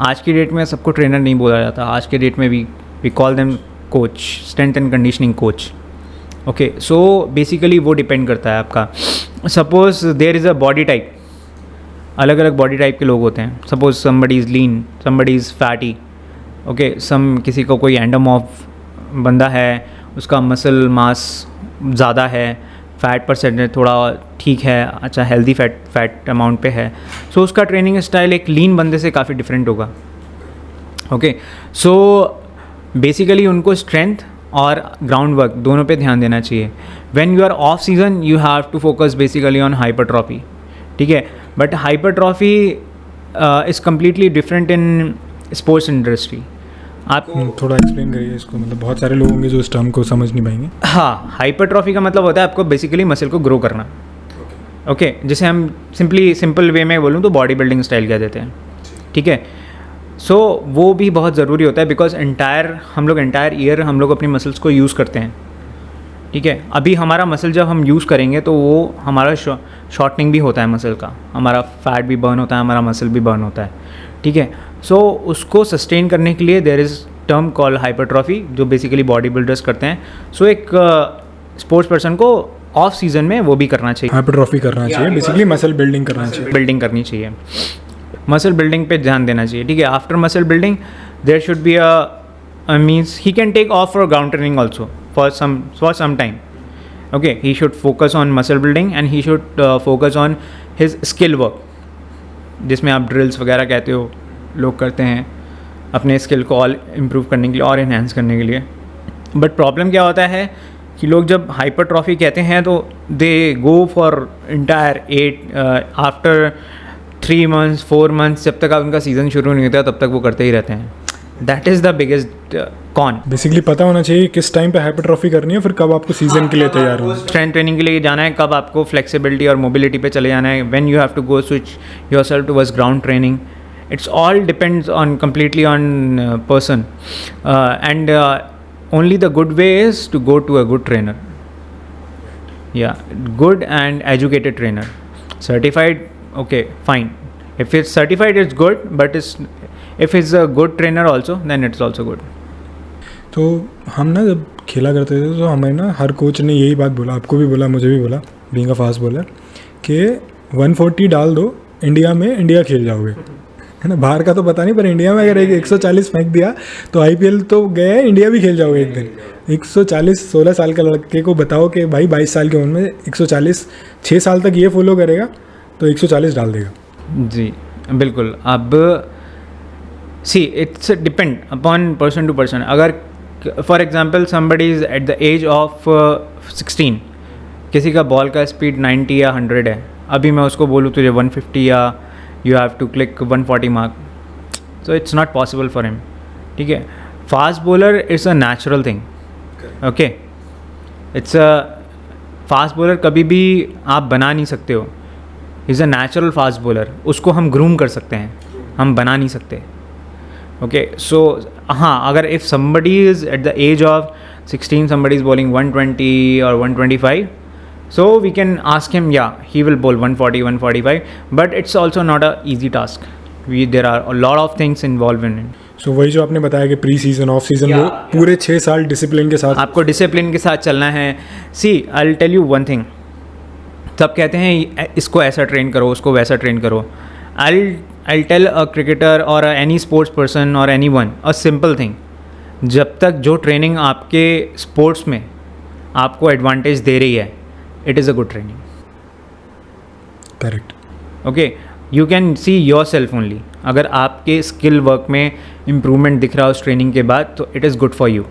आज की डेट में सबको ट्रेनर नहीं बोला जाता, आज के डेट में we call them coach, strength and conditioning coach. Okay, so basically वो डिपेंड करता है आपका। Suppose there is a body type, अलग अलग बॉडी टाइप के लोग होते हैं। Suppose somebody is lean, somebody is fatty, okay, किसी को कोई एंडोमॉर्फ बंदा है, उसका मसल मास ज़्यादा है, फैट परसेंटेज थोड़ा ठीक है, अच्छा हेल्दी फैट अमाउंट पे है, सो उसका ट्रेनिंग स्टाइल एक लीन बंदे से काफ़ी डिफरेंट होगा। ओके, सो बेसिकली उनको स्ट्रेंथ और ग्राउंड वर्क दोनों पे ध्यान देना चाहिए। When you are off season you have to focus basically on hypertrophy, ठीक है, but hypertrophy is completely different in sports industry. आप थोड़ा एक्सप्लेन करिए इसको, मतलब बहुत सारे लोग होंगे जो इस टर्म को समझ नहीं पाएंगे। हाँ, हाइपरट्रॉफी का मतलब होता है आपको बेसिकली मसल को ग्रो करना। ओके, जिसे हम सिंपल वे में बोलूँ तो बॉडी बिल्डिंग स्टाइल कह देते हैं, ठीक है। सो वो भी बहुत ज़रूरी होता है बिकॉज हम लोग एंटायर ईयर हम लोग अपनी मसल्स को यूज़ करते हैं, ठीक है। अभी हमारा मसल जब हम यूज़ करेंगे तो वो हमारा शॉर्टनिंग भी होता है मसल का, हमारा फैट भी बर्न होता है, हमारा मसल भी बर्न होता है, ठीक है। सो उसको सस्टेन करने के लिए there is term call hypertrophy, जो बेसिकली बॉडी बिल्डर्स करते हैं। सो एक स्पोर्ट्स पर्सन को ऑफ सीजन में वो भी करना चाहिए, हाइपरट्रॉफी करना चाहिए, बेसिकली मसल बिल्डिंग करना चाहिए, बिल्डिंग करनी चाहिए, मसल बिल्डिंग पे ध्यान देना चाहिए, ठीक है। After muscle building there should be means he can take off for ground training also for some time. Okay, he should focus on muscle building and he should focus on his skill work, जिसमें आप drills वगैरह कहते हो लोग करते हैं अपने skill को और इम्प्रूव करने के लिए और इन्हेंस करने के लिए। बट प्रॉब्लम क्या होता है कि लोग जब हाइपरट्रॉफी कहते हैं तो they go for entire 8 after 3 months 4 months, जब तक उनका सीज़न शुरू नहीं होता तब तक वो करते ही रहते हैं। That is the biggest con. Basically पता होना चाहिए किस टाइम पे हाइपरट्रॉफी करनी है, फिर कब आपको सीजन के लिए तैयार होना है। स्ट्रेंथ ट्रेनिंग के लिए जाना है, कब आपको फ्लेक्सिबिलिटी और मोबिलिटी पे चले जाना है, when you have to go switch yourself towards ground training. It's all depends on completely on person, and only the good way is to go to a good trainer. Yeah, good and educated trainer. Certified, okay, fine. If it's certified, it's good, but if it's a good trainer also, then it's also good. तो हम ना जब खेला करते थे तो हमें ना हर कोच ने यही बात बोला, आपको भी बोला, मुझे भी बोला, बीइंग अ फास्ट बॉलर, कि 140 डाल दो इंडिया में, इंडिया खेल जाओगे, है ना। बाहर का तो पता नहीं, पर इंडिया में अगर 140 फेंक दिया तो IPL तो गए, इंडिया भी खेल जाओगे एक दिन। 140 16 साल का लड़के को बताओ कि भाई 22 साल की उम्र में 140 6 साल तक ये फॉलो करेगा तो 140 डाल देगा। जी बिल्कुल। अब see it's depend upon person to person. अगर for example somebody is at the age of 16, किसी का बॉल का स्पीड 90 या 100 है, अभी मैं उसको बोलूँ तुझे 150 या you have to click 140 mark, so it's not possible for him. ठीक है, fast bowler is a natural thing, okay. It's a fast bowler कभी भी आप बना नहीं सकते हो, is a natural fast bowler. उसको हम ग्रूम कर सकते हैं, हम बना नहीं सकते, ओके। सो हाँ, अगर if somebody is at the age of 16, somebody is bowling 120 or 125, so we can ask him, yeah, he will bowl 140, 145, but it's also not a easy task. There are a lot of things involved in it. सो वही जो आपने बताया कि pre season off season वो पूरे 6 साल discipline के साथ आपको डिसिप्लिन के साथ चलना है। See I will tell you one thing, सब कहते हैं इसको ऐसा ट्रेन करो, उसको वैसा ट्रेन करो। I'll tell a cricketer or any sports person or anyone a simple thing, जब तक जो ट्रेनिंग आपके स्पोर्ट्स में आपको एडवांटेज दे रही है, it is a good training. Correct, okay, you can see your self only. अगर आपके स्किल वर्क में इम्प्रूवमेंट दिख रहा है उस ट्रेनिंग के बाद, तो it is good for you.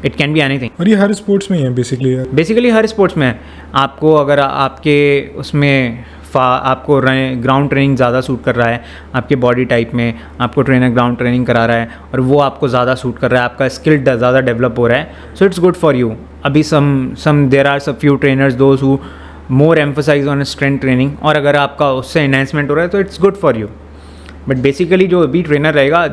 It can be anything, और ये हर स्पोर्ट्स में ही है बेसिकली हर स्पोर्ट्स में है। आपको अगर आपके उसमें आपको ग्राउंड ट्रेनिंग ज़्यादा सूट कर रहा है, आपके बॉडी टाइप में आपको ट्रेनर ग्राउंड ट्रेनिंग करा रहा है और वो आपको ज़्यादा सूट कर रहा है, आपका स्किल ज़्यादा डेवलप हो रहा है, so it's good for you. अभी some there are some few trainers those who more emphasize on strength training, और अगर आपका उससे एनहेंसमेंट हो रहा है तो it's good for you. But basically जो भी ट्रेनर रहेगा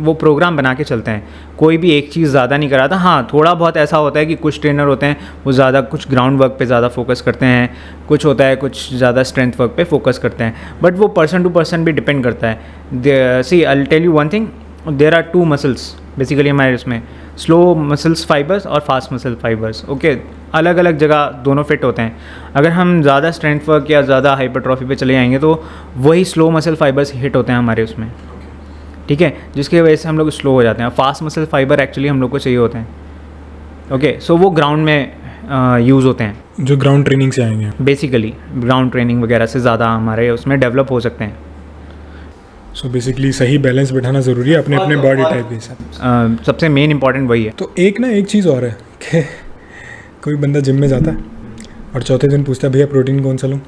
वो प्रोग्राम बना के चलते हैं, कोई भी एक चीज़ ज़्यादा नहीं कराता। हाँ, थोड़ा बहुत ऐसा होता है कि कुछ ट्रेनर होते हैं वो ज़्यादा कुछ ग्राउंड वर्क पे ज़्यादा फोकस करते हैं, कुछ होता है कुछ ज़्यादा स्ट्रेंथ वर्क पे फोकस करते हैं, बट वो पर्सन टू पर्सन भी डिपेंड करता है। See I will tell you one thing, there are 2 muscles basically हमारे उसमें, स्लो मसल्स फाइबर्स और फास्ट मसल फाइबर्स, ओके। अलग अलग जगह दोनों फिट होते हैं। अगर हम ज़्यादा स्ट्रेंथ वर्क या ज़्यादा हाइपरट्रॉफी पे चले जाएंगे तो वही स्लो मसल फाइबर्स हिट होते हैं हमारे उसमें, ठीक है, जिसकी वजह से हम लोग स्लो हो जाते हैं। फास्ट मसल फाइबर एक्चुअली हम लोग को चाहिए होते हैं, ओके। सो वो ग्राउंड में यूज़ होते हैं, जो ग्राउंड ट्रेनिंग से आएंगे। बेसिकली ग्राउंड ट्रेनिंग वगैरह से ज़्यादा हमारे उसमें डेवलप हो सकते हैं। सो बेसिकली सही बैलेंस बैठाना ज़रूरी है अपने अपने बॉडी टाइप के हिसाब। सबसे मेन इंपॉर्टेंट वही है। तो एक चीज़ और है कि कोई बंदा जिम में जाता है और चौथे दिन पूछता है भैया प्रोटीन कौन सा लूँ।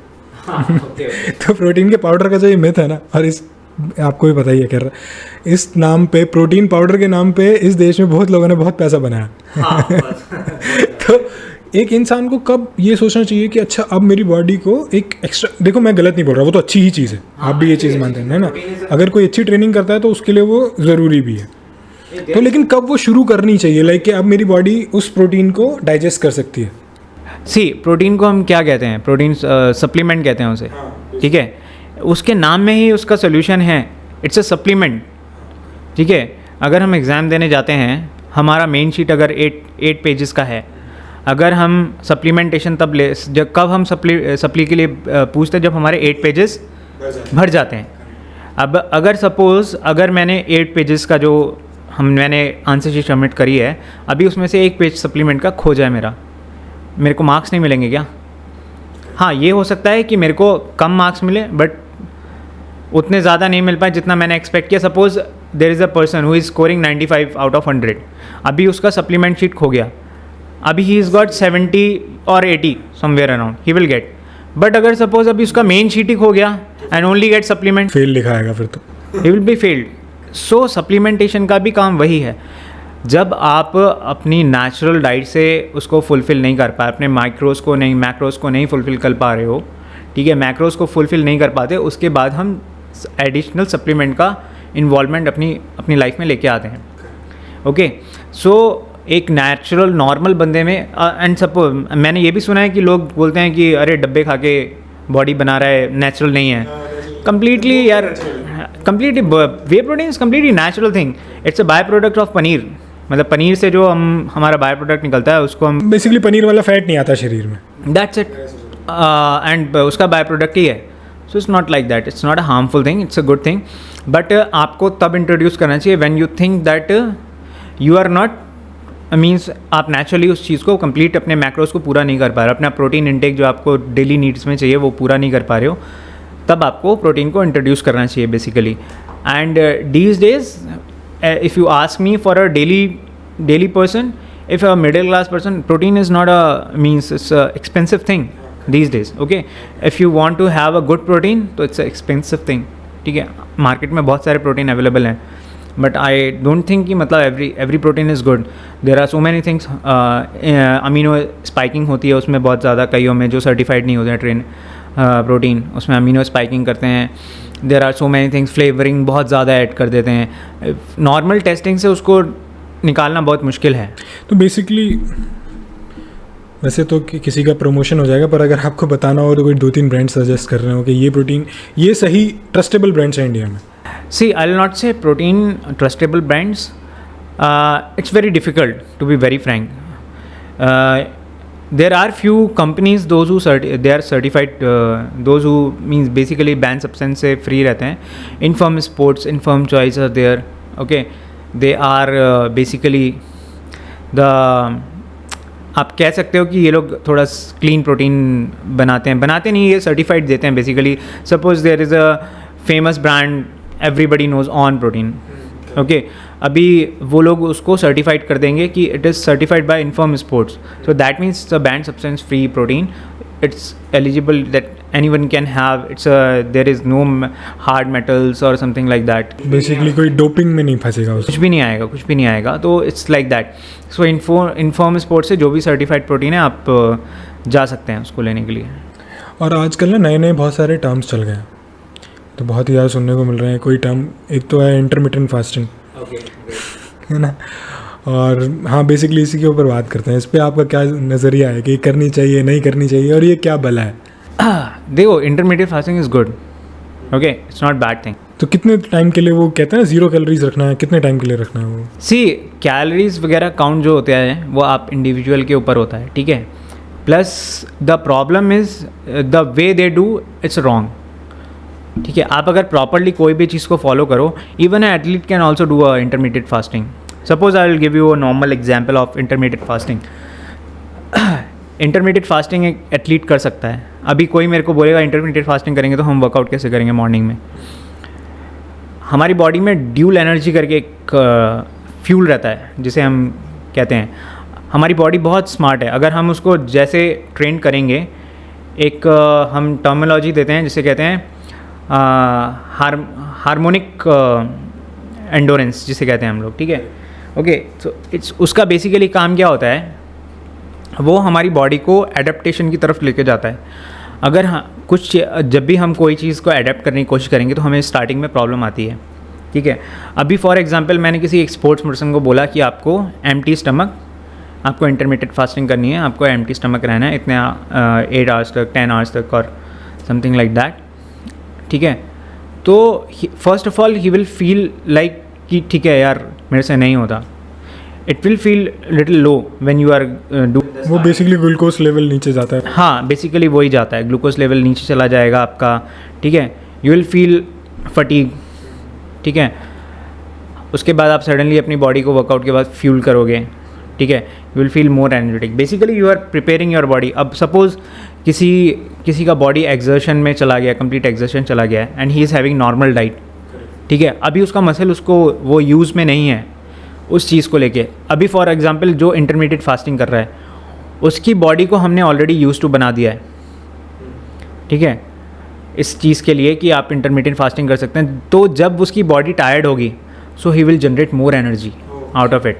तो प्रोटीन के पाउडर का जो ये मिथ है ना, और इस आपको भी पता ही है, कह रहा इस नाम पे, प्रोटीन पाउडर के नाम पे इस देश में बहुत लोगों ने बहुत पैसा बनाया। तो एक इंसान को कब ये सोचना चाहिए कि अच्छा अब मेरी बॉडी को एक एक्स्ट्रा, देखो मैं गलत नहीं बोल रहा, वो तो अच्छी ही चीज़ है, आप भी ये चीज़ मानते हैं ना, अगर कोई अच्छी ट्रेनिंग करता है तो उसके लिए वो ज़रूरी भी है, तो लेकिन कब वो शुरू करनी चाहिए, लाइक कि अब मेरी बॉडी उस प्रोटीन को डाइजेस्ट कर सकती है। सी प्रोटीन को हम क्या कहते हैं, प्रोटीन सप्लीमेंट कहते हैं उसे, ठीक है। उसके नाम में ही उसका सोल्यूशन है, इट्स अ सप्लीमेंट, ठीक है। अगर हम एग्ज़ाम देने जाते हैं, हमारा मेन शीट अगर 8 पेजेस का है, अगर हम सप्लीमेंटेशन तब ले जब कब हम सप्ली के लिए पूछते हैं जब हमारे 8 पेजेस भर जाते हैं। अब अगर सपोज़ अगर मैंने 8 पेजेस का जो मैंने आंसर शीट सबमिट करी है, अभी उसमें से 1 पेज सप्लीमेंट का खो जाए मेरे को मार्क्स नहीं मिलेंगे क्या? हाँ, ये हो सकता है कि मेरे को कम मार्क्स मिले, बट उतने ज़्यादा नहीं मिल पाए जितना मैंने एक्सपेक्ट किया। Suppose there is a person who is scoring 95 out of 100, अभी उसका सप्लीमेंट शीट खो गया, अभी ही इज़ गॉट 70 और 80 somewhere around, he will get. But अगर सपोज अभी उसका मेन शीट ही खो गया and only get supplement, fail लिखा आएगा फिर तो, he will be failed. So supplementation का भी काम वही है। जब आप अपनी नेचुरल डाइट से उसको फुलफ़िल नहीं कर पाए, अपने मैक्रोज़ को नहीं फुलफ़िल कर पा रहे हो, ठीक है, मैक्रोज़ को फुलफ़िल नहीं कर पाते, उसके बाद हम एडिशनल सप्लीमेंट का इन्वॉल्वमेंट अपनी लाइफ में लेके आते हैं। ओके, सो एक नेचुरल नॉर्मल बंदे में एंड सपोज मैंने ये भी सुना है कि लोग बोलते हैं कि अरे डब्बे खा के बॉडी बना रहा है, नेचुरल नहीं है। कंप्लीटली यार, completely way protein is completely natural thing. It's a by product of paneer. मतलब पनीर से जो हमारा बाय प्रोडक्ट निकलता है उसको हम बेसिकली पनीर वाला फैट नहीं आता शरीर में, दैट्स इट, एंड उसका बाय प्रोडक्ट ही है। So it's not like that, it's not a harmful thing, it's a good thing. But आपको तब इंट्रोड्यूस करना चाहिए when you think that you are not means आप नेचुरली उस चीज़ को कंप्लीट अपने मैक्रोज को पूरा नहीं कर पा रहे हो, अपना प्रोटीन इंटेक जो आपको डेली नीड्स में चाहिए वो पूरा नहीं कर पा रहे हो, तब आपको प्रोटीन को इंट्रोड्यूस करना चाहिए basically. And these days if you ask me for a daily person, if a middle class person, protein is not it's a expensive thing these days. Okay, if you want to have a good protein, तो it's a expensive thing, ठीक है। Market में बहुत सारे protein available हैं, but I don't think कि मतलब every protein is good. There are so many things. Amino spiking होती है उसमें बहुत ज़्यादा, कईयों में जो सर्टिफाइड नहीं होते हैं ट्रेन प्रोटीन, उसमें अमीनो स्पाइकिंग करते हैं। There are so many things, flavouring बहुत ज़्यादा ऐड कर देते हैं। नॉर्मल टेस्टिंग से उसको निकालना बहुत मुश्किल है। तो बेसिकली वैसे तो किसी का प्रमोशन हो जाएगा, पर अगर आपको बताना हो तो कोई 2-3 ब्रांड सजेस्ट कर रहे हो कि ये प्रोटीन, ये सही ट्रस्टेबल ब्रांड्स हैं इंडिया में। See I will not say protein trustable brands, it's very difficult to be very frank. There are few companies those who they are certified, those who means basically ban substance से free रहते हैं। Informed sports, informed choice are there, okay, they are basically the, आप कह सकते हो कि ये लोग थोड़ा क्लीन प्रोटीन बनाते नहीं, ये सर्टिफाइड देते हैं basically. Suppose there is a famous brand everybody knows on protein, okay, अभी वो लोग उसको सर्टिफाइड कर देंगे कि it is certified by informed sports, so that means the banned substance free protein, it's eligible that anyone can have, there is no hard metals or something like that. Basically कोई doping में नहीं फंसेगा उसमें, कुछ भी नहीं आएगा, तो it's like that. So inform sport से जो भी सर्टिफाइड प्रोटीन है आप जा सकते हैं उसको लेने के लिए। और आजकल ना नए बहुत सारे टर्म्स चल गए हैं, तो बहुत ही ज़्यादा सुनने को मिल रहे हैं। कोई टर्म एक तो है इंटरमिटेंट फास्टिंग, है ना, और हाँ बेसिकली इसी के ऊपर बात करते हैं। इस पर आपका क्या नज़रिया है कि करनी चाहिए नहीं करनी चाहिए, और ये क्या भला है? देखो, intermediate fasting is good, okay, it's not bad thing. तो कितने टाइम के लिए वो कहते हैं 0 कैलोरीज रखना है, कितने टाइम के लिए रखना है वो? सी कैलोरीज वगैरह काउंट जो होते हैं वो आप इंडिविजुअल के ऊपर होता है, ठीक है। Plus the problem is the way they do, it's wrong, ठीक है। आप अगर प्रॉपरली कोई भी चीज़ को फॉलो करो, even a athlete can also do a intermediate fasting. Suppose I will give you a normal example of intermittent fasting. Intermediate fasting एक athlete कर सकता है। अभी कोई मेरे को बोलेगा इंटरमीडिएट फास्टिंग करेंगे तो हम वर्कआउट कैसे करेंगे मॉर्निंग में? हमारी बॉडी में ड्यूल एनर्जी करके एक फ्यूल रहता है जिसे हम कहते हैं। हमारी बॉडी बहुत स्मार्ट है, अगर हम उसको जैसे ट्रेन करेंगे, एक हम टर्मिनोलॉजी देते हैं जिसे कहते हैं हार्मोनिक एंडोरेंस जिसे कहते हैं हम लोग, ठीक है, ओके। तो इट्स उसका बेसिकली काम क्या होता है, वो हमारी बॉडी को एडेप्टेशन की तरफ लेके जाता है। अगर जब भी हम कोई चीज़ को एडेप्ट करने की कोशिश करेंगे तो हमें स्टार्टिंग में प्रॉब्लम आती है, ठीक है। अभी फॉर एग्जांपल मैंने किसी एक स्पोर्ट्स पर्सन को बोला कि आपको एम्प्टी स्टमक, आपको इंटरमीडिएट फास्टिंग करनी है, आपको एम्प्टी स्टमक रहना है इतने 8 आवर्स तक, 10 आवर्स तक और समथिंग लाइक दैट, ठीक है। तो first of all he will feel like कि ठीक है यार मेरे से नहीं होता। It will feel little low when you are do, वो बेसिकली ग्लूकोज लेवल नीचे जाता है। हाँ, बेसिकली वही जाता है, ग्लूकोज लेवल नीचे चला जाएगा आपका, ठीक है। यू विल फील फटीग, ठीक है। उसके बाद आप सडनली अपनी बॉडी को वर्कआउट के बाद फ्यूल करोगे, ठीक है। You will feel more energetic, basically you are preparing your body. अब सपोज किसी का बॉडी एक्सर्शन में चला गया, कंप्लीट एक्सर्शन चला गया है and he is having normal diet, ठीक है। अभी उसका मसल उसको वो यूज़ में नहीं है उस चीज़ को लेके। अभी फॉर एग्जांपल जो इंटरमीडिएट फास्टिंग कर रहा है उसकी बॉडी को हमने ऑलरेडी यूज़ टू बना दिया है, ठीक है, इस चीज़ के लिए कि आप इंटरमीडिएट फास्टिंग कर सकते हैं। तो जब उसकी बॉडी टायर्ड होगी so he will generate more energy out of it.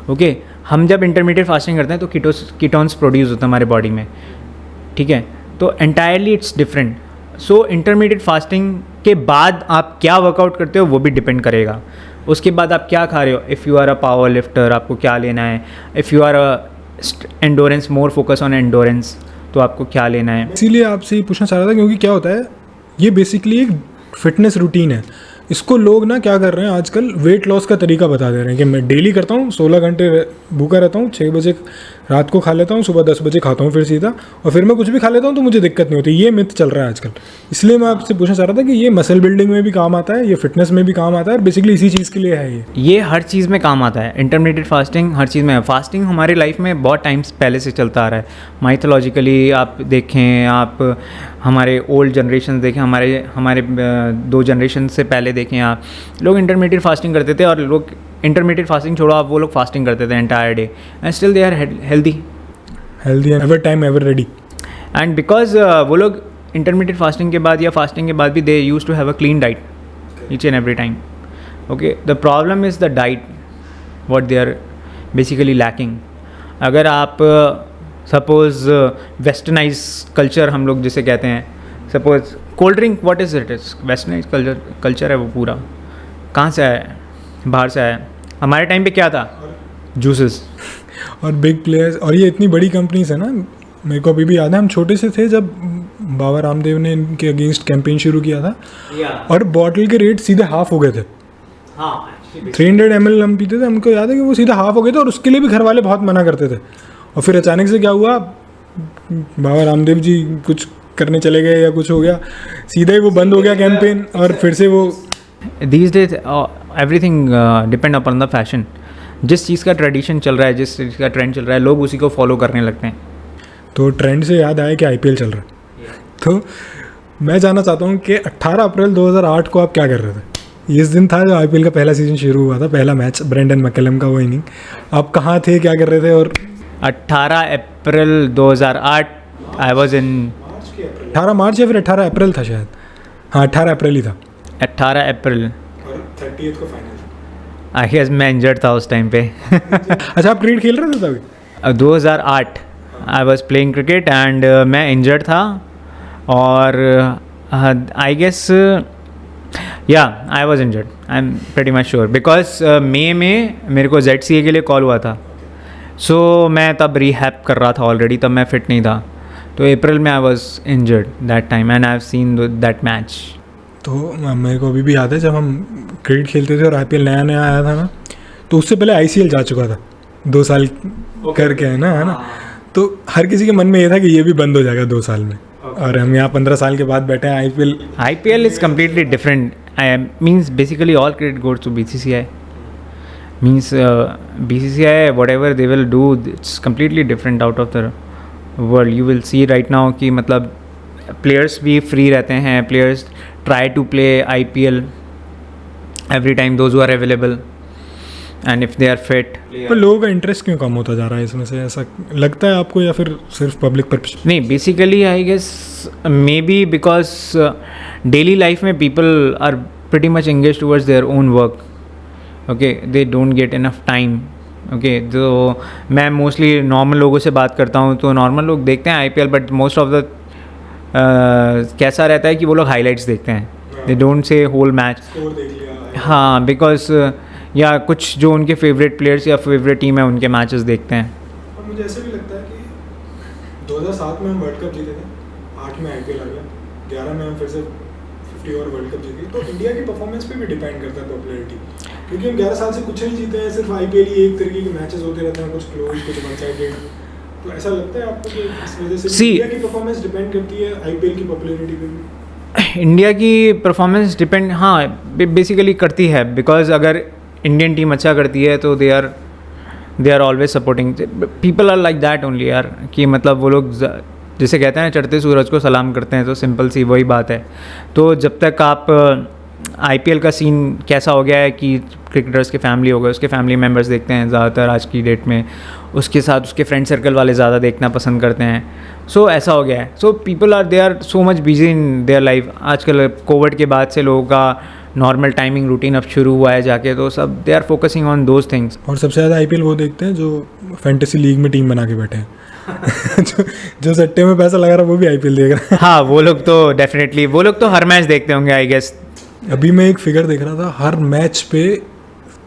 Okay, हम जब इंटरमीडिएट फास्टिंग करते हैं तो कीटोन्स प्रोड्यूस होता है हमारे बॉडी में, ठीक है. तो entirely it's different. So intermediate fasting के बाद आप क्या वर्कआउट करते हो वो भी डिपेंड करेगा. उसके बाद आप क्या खा रहे हो. If you are a power lifter, आपको क्या लेना है. If you are a endurance, more focus on endurance, तो आपको क्या लेना है. इसीलिए आपसे ये पूछना चाह रहा था, क्योंकि क्या होता है, ये बेसिकली एक फिटनेस रूटीन है. इसको लोग ना क्या कर रहे हैं आजकल, वेट लॉस का तरीका बता दे रहे हैं कि मैं डेली करता हूँ, 16 घंटे भूखा रहता हूँ, 6 बजे रात को खा लेता हूँ, सुबह 10 बजे खाता हूँ फिर सीधा, और फिर मैं कुछ भी खा लेता हूँ तो मुझे दिक्कत नहीं होती. ये मिथ चल रहा है आजकल. इसलिए मैं आपसे पूछना चाह रहा था कि ये मसल बिल्डिंग में भी काम आता है, ये फिटनेस में भी काम आता है, और बेसिकली इसी चीज़ के लिए है ये हर चीज़ में काम आता है. इंटरमीडिएट फास्टिंग हर चीज़ में. फास्टिंग हमारी लाइफ में बहुत टाइम्स पहले से चलता आ रहा है. माइथोलॉजिकली आप देखें, आप हमारे ओल्ड जनरेशन देखें, हमारे 2 जनरेशन से पहले देखें, आप लोग इंटरमीडिएट फास्टिंग करते थे, और लोग इंटरमीडिएट फास्टिंग छोड़ो, आप वो लोग फास्टिंग करते थे entire day, and still they are healthy and ever time ever ready. And because वो लोग इंटरमीडिएट फास्टिंग के बाद या फास्टिंग के बाद भी they use to have a clean diet each and every time. Okay, the problem is the diet what they are basically lacking. अगर आप सपोज वेस्टर्नाइज कल्चर हम लोग जिसे कहते हैं, suppose cold drink, what is it is westernise culture है वो पूरा. कहाँ से आया है? बाहर से आया है. हमारे टाइम पे क्या था? जूसेस और बिग प्लेयर्स, और ये इतनी बड़ी कंपनीज है ना. मेरे को अभी भी याद है, हम छोटे से थे जब बाबा रामदेव ने इनके अगेंस्ट कैंपेन शुरू किया था, और बॉटल के रेट सीधे हाफ हो गए थे. 300 ml हम पीते थे, हमको याद है कि वो सीधा हाफ हो गए थे, और उसके लिए भी घर वाले बहुत मना करते थे. और फिर अचानक से क्या हुआ, बाबा रामदेव जी कुछ करने चले गए या कुछ हो गया, सीधा ही वो बंद हो गया कैंपेन, और फिर से वो. These days everything depend upon the fashion. जिस चीज़ का ट्रेडिशन चल रहा है, जिस चीज़ का ट्रेंड चल रहा है, लोग उसी को फॉलो करने लगते हैं. तो ट्रेंड से याद आया कि IPL चल रहा है. तो मैं जानना चाहता हूँ कि 18 अप्रैल 2008 को आप क्या कर रहे थे. इस दिन था जो IPL का पहला सीजन शुरू हुआ था, पहला मैच, ब्रेंडन मैकलम का वो इनिंग. आप कहाँ थे, क्या कर रहे थे? और 18 अप्रैल 2008 आई वॉज इन 18 मार्च या फिर 18 अप्रैल था शायद. हाँ, 18 अप्रैल ही था. 18 अप्रैल. और 30th को फाइनल. आई गेस मैं इंजर्ड था उस टाइम पे. अच्छा, आप क्रिकेट खेल रहे थे तभी? 2008 I was playing cricket and मैं इंजर्ड था, और I guess yeah I was injured. I am pretty much sure, because मई में मेरे को ZCA के लिए कॉल हुआ था. सो मैं तब रिहैब कर रहा था ऑलरेडी, तब मैं फिट नहीं था. तो अप्रैल में आई was injured that time, and I have seen that match. तो मेरे को अभी भी याद है जब हम क्रिकेट खेलते थे और IPL नया नया आया था ना, तो उससे पहले ICL जा चुका था 2 साल करके, है ना. तो हर किसी के मन में ये था कि ये भी बंद हो जाएगा 2 साल में, और हम यहाँ 15 साल के बाद बैठे हैं. IPL is completely different. Means basically all credit goes to BCCI. Means BCCI whatever they will do, it's completely different out of the world. You will see right now कि मतलब प्लेयर्स भी फ्री रहते हैं. Players try to play IPL every time those who are available, and if they are fit. पर लोगों का interest क्यों कम होता जा रहा है इसमें से, ऐसा लगता है आपको, या फिर सिर्फ पब्लिक पर? नहीं, basically I guess maybe because daily life में people are pretty much engage towards their own work. Okay, they don't get enough time. Okay, तो मैं मोस्टली नॉर्मल लोगों से बात करता हूँ, तो नॉर्मल लोग देखते हैं IPL, but most of the कैसा रहता है कि वो लोग हाईलाइट्स देखते हैं. They don't see whole match. हाँ, बिकॉज या कुछ जो उनके फेवरेट प्लेयर्स या फेवरेट टीम है उनके मैचेस देखते हैं. और मुझे ऐसे भी लगता है कि 2007 में हम वर्ल्ड कप जीते थे, 8 में IPL आ गया, 11 में हम फिर से 50 और वर्ल्ड कप जीते. तो इंडिया की परफॉर्मेंस पे भी डिपेंड करता है पॉपुलैरिटी, क्योंकि हम 11 साल से कुछ नहीं जीते हैं, सिर्फ IPL ही एक तरीके के मैचेस होते रहते हैं, कुछ क्लोज, कुछ वन साइडेड. तो ऐसा लगता है आपको कि इस वजह से इंडिया की परफॉर्मेंस डिपेंड करती है IPL की पॉपुलैरिटी पे भी? इंडिया की परफॉर्मेंस डिपेंड, हाँ, बेसिकली करती है. बिकॉज अगर इंडियन टीम अच्छा करती है तो they are always supporting. People are like that only यार, कि मतलब वो लोग जैसे कहते हैं ना, चढ़ते सूरज को सलाम करते हैं. तो सिंपल सी वही बात है. तो जब तक आप IPL का सीन कैसा हो गया है कि क्रिकेटर्स के फैमिली हो गए, उसके फैमिली मेम्बर्स देखते हैं ज़्यादातर आज की डेट में, उसके साथ उसके फ्रेंड सर्कल वाले ज़्यादा देखना पसंद करते हैं. सो ऐसा हो गया है. So people are they are so much busy in their life. आजकल कोविड के बाद से लोगों का नॉर्मल टाइमिंग रूटीन अब शुरू हुआ है जाके, तो सब they are focusing on those things. और सबसे ज़्यादा आईपीएल वो देखते हैं जो फैंटेसी लीग में टीम बना के बैठे हैं जो सट्टे में पैसा लगा रहा है वो भी आईपीएल देख रहा है। हाँ, वो लोग तो डेफिनेटली, वो लोग तो हर मैच देखते होंगे आई गेस। अभी मैं एक फिगर देख रहा था, हर मैच पे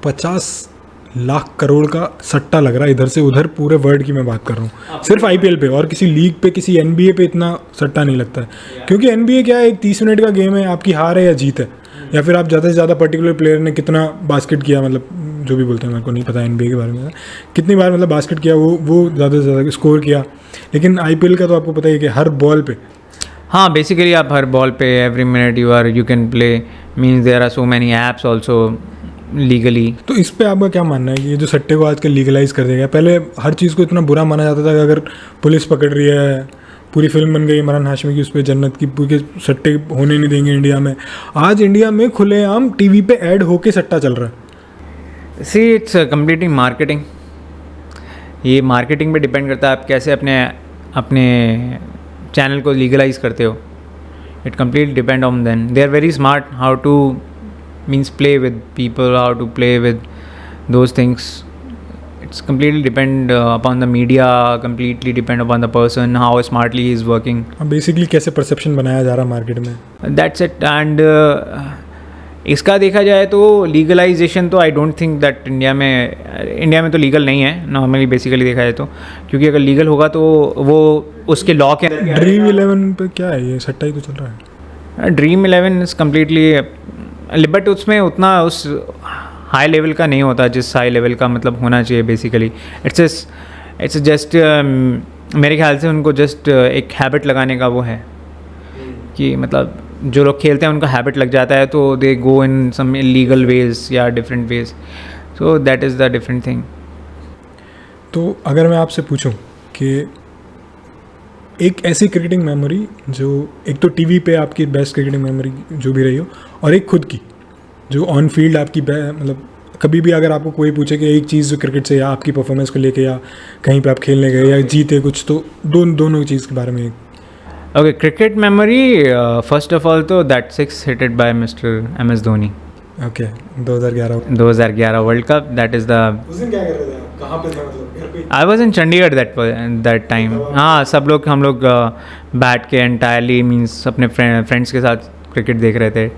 50 लाख करोड़ का सट्टा लग रहा है इधर से उधर, पूरे वर्ल्ड की मैं बात कर रहा हूँ, सिर्फ आईपीएल पे। और किसी लीग पे, किसी एनबीए पे इतना सट्टा नहीं लगता है, क्योंकि एनबीए क्या है, एक 30 मिनट का गेम है, आपकी हार है या जीत है, या फिर आप ज़्यादा से ज़्यादा पर्टिकुलर प्लेयर ने कितना बास्केट किया, मतलब जो भी बोलते हैं, मेरे को नहीं पता एनबीए के बारे में, कितनी बार मतलब बास्केट किया, वो ज़्यादा से ज़्यादा स्कोर किया। लेकिन आईपीएल का तो आपको पता ही है कि हर बॉल पे, हाँ, बेसिकली आप हर बॉल पे every minute you can play, means there are so many apps also legally. तो इस पे आपका क्या मानना है कि ये जो सट्टे को आजकल लीगलाइज कर दिया गया? पहले हर चीज़ को इतना बुरा माना जाता था कि अगर पुलिस पकड़ रही है, पूरी फिल्म बन गई इमरान हाशमी की उस पर जन्नत की, पूरे सट्टे होने नहीं देंगे इंडिया में। आज इंडिया में खुलेआम टीवी पे ऐड होके सट्टा चल रहा है। सी इट्स कंप्लीटली मार्केटिंग, ये मार्केटिंग पे डिपेंड करता है आप कैसे अपने चैनल को लीगलाइज करते हो। It completely depend on them, they are very smart how to means play with people, how to play with those things. It's completely depend upon the media, completely depend upon the person, how smartly he is working. Basically कैसे perception बनाया जा रहा है market में, That's it. And इसका देखा जाए तो लीगलाइजेशन तो आई डोंट थिंक दैट इंडिया में तो लीगल नहीं है नॉर्मली, बेसिकली देखा जाए तो, क्योंकि अगर लीगल होगा तो वो उसके लॉ के ड्रीम 11 पे क्या है, ये सट्टा ही तो चल रहा है। ड्रीम 11 इज़ कम्प्लीटली, बट उसमें उतना उस हाई लेवल का नहीं होता जिस हाई लेवल का मतलब होना चाहिए। बेसिकली इट्स जस्ट मेरे ख्याल से उनको जस्ट एक हैबिट लगाने का वो है कि मतलब जो लोग खेलते हैं उनका हैबिट लग जाता है, तो they go in some illegal veg या different ways, so that is the different thing. तो अगर मैं आपसे पूछूं कि एक ऐसी क्रिकेटिंग मेमोरी जो एक तो टीवी पे आपकी बेस्ट क्रिकेटिंग मेमोरी जो भी रही हो, और एक खुद की जो ऑन फील्ड आपकी मतलब कभी भी अगर आपको कोई पूछे कि एक चीज़ जो क्रिकेट से या आपकी परफॉर्मेंस को लेके या कहीं पे आप खेलने गए या जीते कुछ, तो दोनों चीज़ के बारे में। ओके, cricket memory, first of all तो that 6 hitted by mister MS Dhoni. Okay, 2011 world cup, that is the. उस दिन क्या कर रहे थे आप, कहाँ पे थे, मतलब घर पे? I was in Chandigarh that time. हाँ, हम लोग बैठ के एंटायरली मीन्स अपने फ्रेंड्स के साथ क्रिकेट देख रहे थे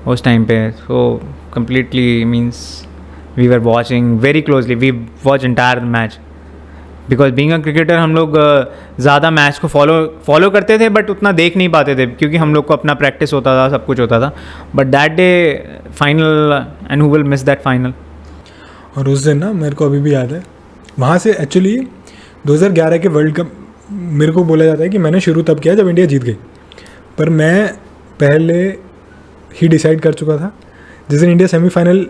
उस टाइम पे। So completely means we were watching very closely, we watch entire match, because being a cricketer हम लोग ज़्यादा मैच को फॉलो करते थे, बट उतना देख नहीं पाते थे क्योंकि हम लोग को अपना प्रैक्टिस होता था, सब कुछ होता था। But that day final, and who will miss that final. और उस दिन ना मेरे को अभी भी याद है, वहाँ से एक्चुअली 2011 के वर्ल्ड कप मेरे को बोला जाता है कि मैंने शुरू तब किया जब इंडिया जीत गई, पर मैं पहले ही डिसाइड कर चुका था। जिस दिन इंडिया सेमीफाइनल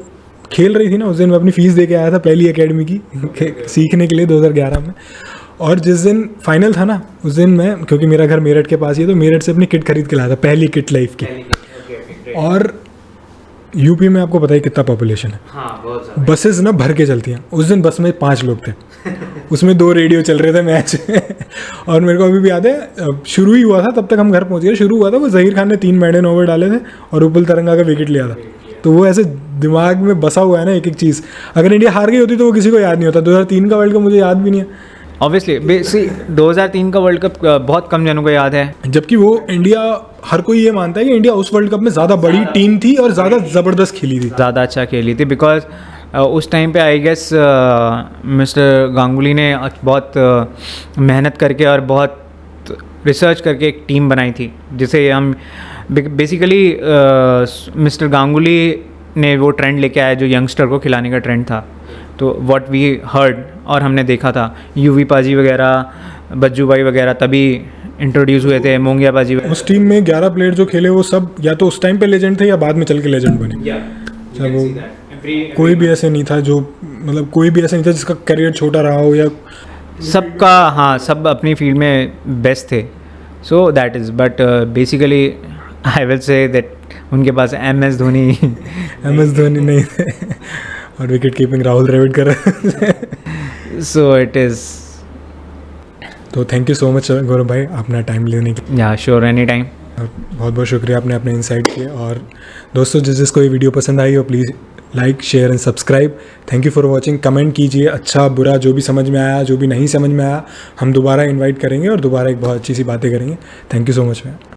खेल रही थी ना, उस दिन मैं अपनी फ़ीस दे के आया था पहली एकेडमी की सीखने के लिए 2011 में। और जिस दिन फाइनल था ना, उस दिन मैं, क्योंकि मेरा घर मेरठ के पास ही है, तो मेरठ से अपनी किट खरीद के लाया था, पहली किट लाइफ की। और यूपी में आपको पता ही कितना पॉपुलेशन है, हाँ, बहुत बसेस ना भर के चलती हैं। उस दिन बस में 5 लोग थे उसमें 2 रेडियो चल रहे थे मैच और मेरे को अभी भी याद है, शुरू ही हुआ था तब तक हम घर पहुंच गए। शुरू हुआ था, वो जहीर खान ने 3 मैडन ओवर डाले थे और उपल तरंगा का विकेट लिया था। तो वो ऐसे दिमाग में बसा हुआ है ना एक एक चीज़। अगर इंडिया हार गई होती तो वो किसी को याद नहीं होता। 2003 का वर्ल्ड कप मुझे याद भी नहीं है ऑब्वियसली। 2003 का वर्ल्ड कप बहुत कम जनों को याद है, जबकि वो इंडिया, हर कोई ये मानता है कि इंडिया उस वर्ल्ड कप में ज़्यादा बड़ी टीम थी और ज़्यादा ज़बरदस्त खेली थी, ज़्यादा अच्छा खेली थी। बिकॉज उस टाइम पे आई गेस मिस्टर गांगुली ने बहुत मेहनत करके और बहुत रिसर्च करके एक टीम बनाई थी, जिसे हम बेसिकली मिस्टर गांगुली ने वो ट्रेंड लेके आया जो यंगस्टर को खिलाने का ट्रेंड था। तो व्हाट वी हर्ड और हमने देखा था, यूवी पाजी वगैरह, बज्जू भाई वगैरह तभी इंट्रोड्यूस हुए थे, मोंगिया पाजी। उस टीम में 11 प्लेयर जो खेले वो सब या तो उस टाइम पे लेजेंड थे या बाद में चल के लेजेंड बने। वो कोई भी ऐसे नहीं था जो, मतलब कोई भी ऐसा नहीं था जिसका करियर छोटा रहा हो, या सबका, हाँ, सब अपनी फील्ड में बेस्ट थे। सो that is, but basically I will say that उनके पास MS धोनी नहीं थे और विकेट कीपिंग राहुल द्रविड़ कर रहे। So it is. तो थैंक यू सो मच गौरव भाई अपना टाइम लेने की। या श्योर, एनी टाइम। बहुत बहुत शुक्रिया, आपने अपने इंसाइट किए। और दोस्तों जिसको ये वीडियो पसंद आई हो please like share and subscribe. Thank you for watching. Comment कीजिए, अच्छा बुरा जो भी समझ में आया, जो भी नहीं समझ में आया, हम दोबारा इनवाइट करेंगे और दोबारा एक बहुत अच्छी सी बातें करेंगे। Thank you so much ma'am.